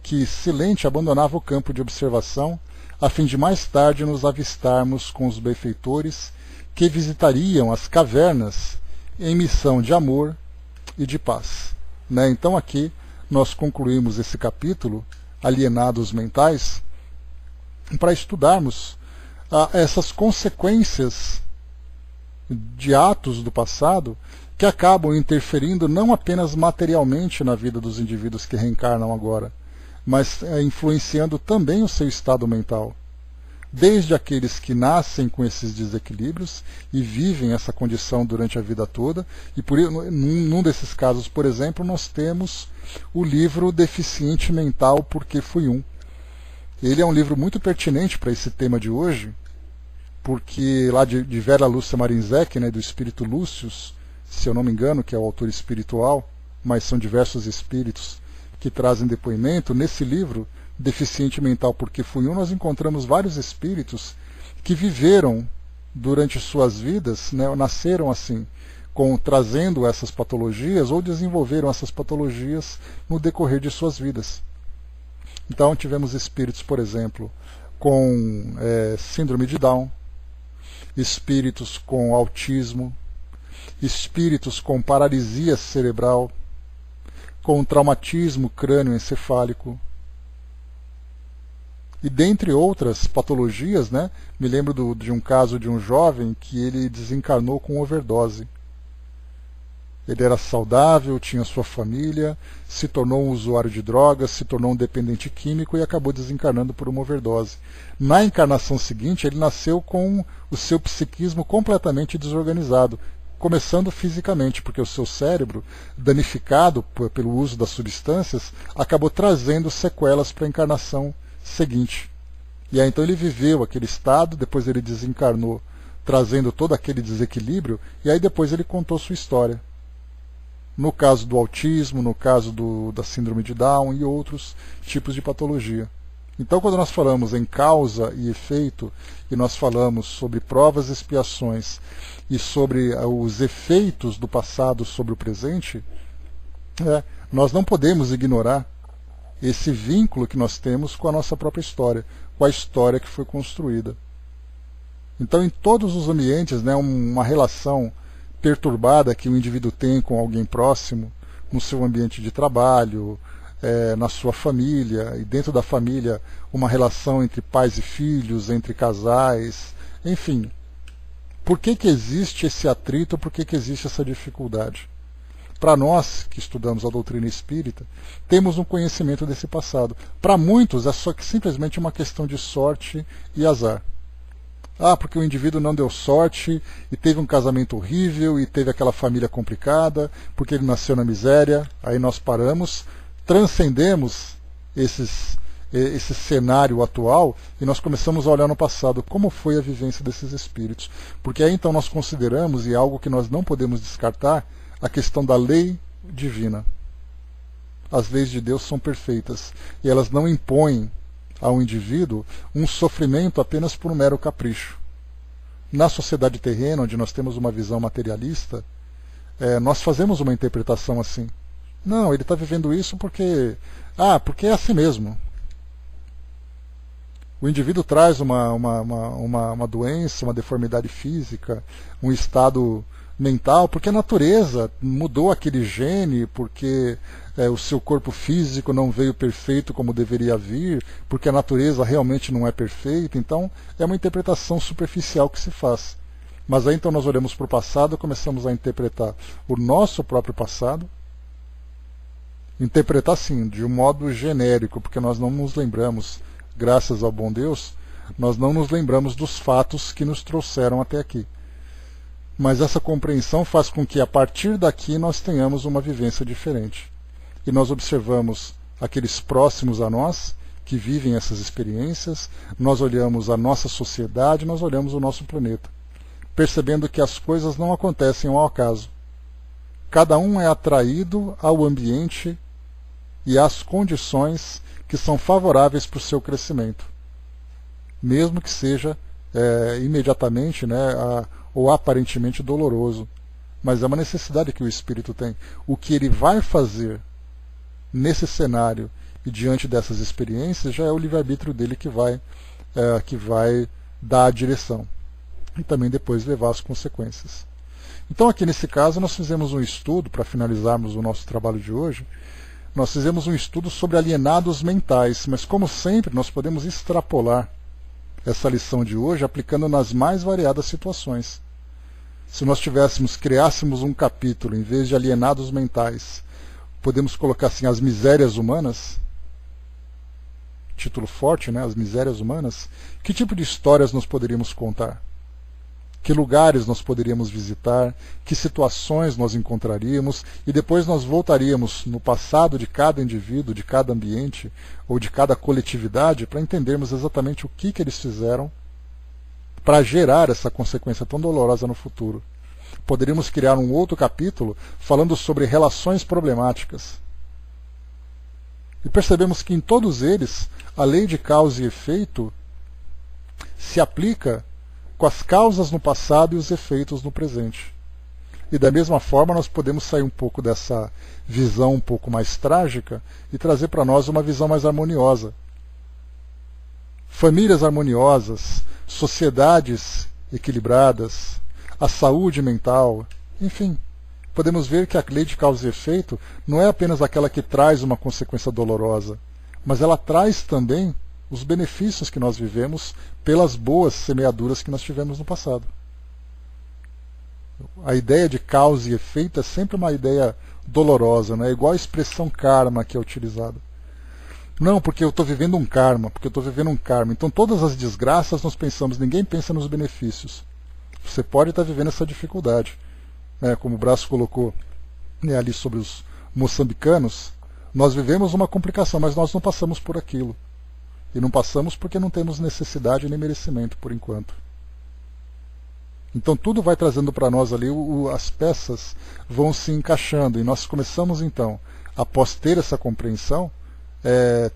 que, silente, abandonava o campo de observação, a fim de mais tarde nos avistarmos com os benfeitores que visitariam as cavernas em missão de amor e de paz. Né? Então aqui nós concluímos esse capítulo, Alienados Mentais, para estudarmos essas consequências de atos do passado que acabam interferindo não apenas materialmente na vida dos indivíduos que reencarnam agora, mas influenciando também o seu estado mental. Desde aqueles que nascem com esses desequilíbrios e vivem essa condição durante a vida toda, e num desses casos, por exemplo, nós temos o livro Deficiente Mental Porque Fui Um. Ele é um livro muito pertinente para esse tema de hoje, porque lá de Vera Lúcia Marinzec, né, do espírito Lúcius, se eu não me engano, que é o autor espiritual, mas são diversos espíritos que trazem depoimento. Nesse livro, Deficiente Mental Porque Fui Um, nós encontramos vários espíritos que viveram durante suas vidas, né, nasceram assim, trazendo essas patologias ou desenvolveram essas patologias no decorrer de suas vidas. Então tivemos espíritos, por exemplo, com síndrome de Down, espíritos com autismo, espíritos com paralisia cerebral, com traumatismo crânioencefálico, e dentre outras patologias, né, me lembro de um caso de um jovem que ele desencarnou com overdose. Ele era saudável, tinha sua família, se tornou um usuário de drogas, se tornou um dependente químico e acabou desencarnando por uma overdose. Na encarnação seguinte, ele nasceu com o seu psiquismo completamente desorganizado, começando fisicamente, porque o seu cérebro, danificado pelo uso das substâncias, acabou trazendo sequelas para a encarnação seguinte. E aí então ele viveu aquele estado, depois ele desencarnou, trazendo todo aquele desequilíbrio, e aí depois ele contou sua história. No caso do autismo, no caso da síndrome de Down e outros tipos de patologia. Então, quando nós falamos em causa e efeito, e nós falamos sobre provas e expiações, e sobre os efeitos do passado sobre o presente, nós não podemos ignorar esse vínculo que nós temos com a nossa própria história, com a história que foi construída. Então, em todos os ambientes, né, uma relação perturbada que o indivíduo tem com alguém próximo, no seu ambiente de trabalho, na sua família, e dentro da família uma relação entre pais e filhos, entre casais, enfim. Por que existe esse atrito, por que existe essa dificuldade? para nós que estudamos a doutrina espírita, temos um conhecimento desse passado. Para muitos é só que simplesmente uma questão de sorte e azar. Ah, porque o indivíduo não deu sorte e teve um casamento horrível e teve aquela família complicada, porque ele nasceu na miséria. Aí nós paramos, transcendemos esse cenário atual e nós começamos a olhar no passado como foi a vivência desses espíritos. Porque aí então nós consideramos, e é algo que nós não podemos descartar, a questão da lei divina. As leis de Deus são perfeitas e elas não impõem ao indivíduo um sofrimento apenas por um mero capricho. Na sociedade terrena, onde nós temos uma visão materialista, nós fazemos uma interpretação assim. Não, ele está vivendo isso porque é assim mesmo. O indivíduo traz uma doença, uma deformidade física, um estado mental, porque a natureza mudou aquele gene, porque o seu corpo físico não veio perfeito como deveria vir, porque a natureza realmente não é perfeita. Então é uma interpretação superficial que se faz. Mas aí então nós olhamos para o passado e começamos a interpretar o nosso próprio passado, interpretar sim, de um modo genérico, porque nós não nos lembramos, graças ao bom Deus, nós não nos lembramos dos fatos que nos trouxeram até aqui. Mas essa compreensão faz com que a partir daqui nós tenhamos uma vivência diferente. E nós observamos aqueles próximos a nós, que vivem essas experiências, nós olhamos a nossa sociedade, nós olhamos o nosso planeta, percebendo que as coisas não acontecem ao acaso. Cada um é atraído ao ambiente e às condições que são favoráveis para o seu crescimento, mesmo que seja imediatamente, ou aparentemente doloroso, mas é uma necessidade que o espírito tem. O que ele vai fazer nesse cenário e diante dessas experiências já é o livre-arbítrio dele que vai dar a direção e também depois levar as consequências. Então aqui nesse caso nós fizemos um estudo, para finalizarmos o nosso trabalho de hoje, nós fizemos um estudo sobre alienados mentais, mas como sempre nós podemos extrapolar essa lição de hoje aplicando nas mais variadas situações. Se nós criássemos um capítulo, em vez de alienados mentais, podemos colocar assim, as misérias humanas, título forte, as misérias humanas, que tipo de histórias nós poderíamos contar? Que lugares nós poderíamos visitar? Que situações nós encontraríamos? E depois nós voltaríamos no passado de cada indivíduo, de cada ambiente, ou de cada coletividade, para entendermos exatamente o que eles fizeram para gerar essa consequência tão dolorosa no futuro. Poderíamos criar um outro capítulo falando sobre relações problemáticas. E percebemos que em todos eles, a lei de causa e efeito se aplica com as causas no passado e os efeitos no presente. E da mesma forma nós podemos sair um pouco dessa visão um pouco mais trágica e trazer para nós uma visão mais harmoniosa. Famílias harmoniosas, sociedades equilibradas, a saúde mental, enfim. Podemos ver que a lei de causa e efeito não é apenas aquela que traz uma consequência dolorosa, mas ela traz também os benefícios que nós vivemos pelas boas semeaduras que nós tivemos no passado. A ideia de causa e efeito é sempre uma ideia dolorosa, é igual a expressão karma que é utilizada. Não, porque eu estou vivendo um karma, Então todas as desgraças nós pensamos, ninguém pensa nos benefícios. Você pode estar vivendo essa dificuldade. Como o Braço colocou ali sobre os moçambicanos, nós vivemos uma complicação, mas nós não passamos por aquilo. E não passamos porque não temos necessidade nem merecimento por enquanto. Então tudo vai trazendo para nós ali, as peças vão se encaixando. E nós começamos então, após ter essa compreensão,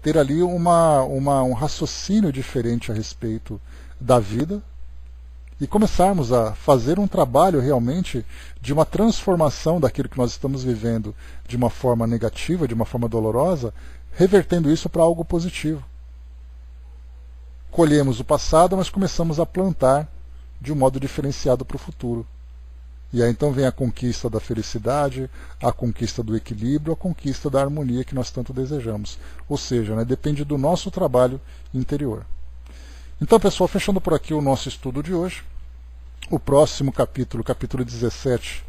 ter ali um raciocínio diferente a respeito da vida e começarmos a fazer um trabalho realmente de uma transformação daquilo que nós estamos vivendo de uma forma negativa, de uma forma dolorosa, revertendo isso para algo positivo. Colhemos o passado, mas começamos a plantar de um modo diferenciado para o futuro. E aí então vem a conquista da felicidade, a conquista do equilíbrio, a conquista da harmonia que nós tanto desejamos. Ou seja, depende do nosso trabalho interior. Então, pessoal, fechando por aqui o nosso estudo de hoje, o próximo capítulo, capítulo 17,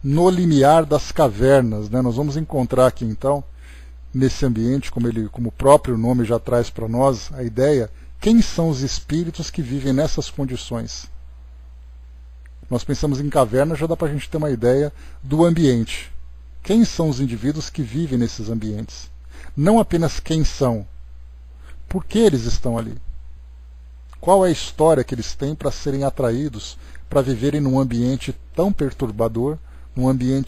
no limiar das cavernas, né? Nós vamos encontrar aqui então, nesse ambiente, como o próprio nome já traz para nós, a ideia, quem são os espíritos que vivem nessas condições. Nós pensamos em caverna, já dá para a gente ter uma ideia do ambiente. Quem são os indivíduos que vivem nesses ambientes? Não apenas quem são, por que eles estão ali? Qual é a história que eles têm para serem atraídos, para viverem num ambiente tão perturbador, num ambiente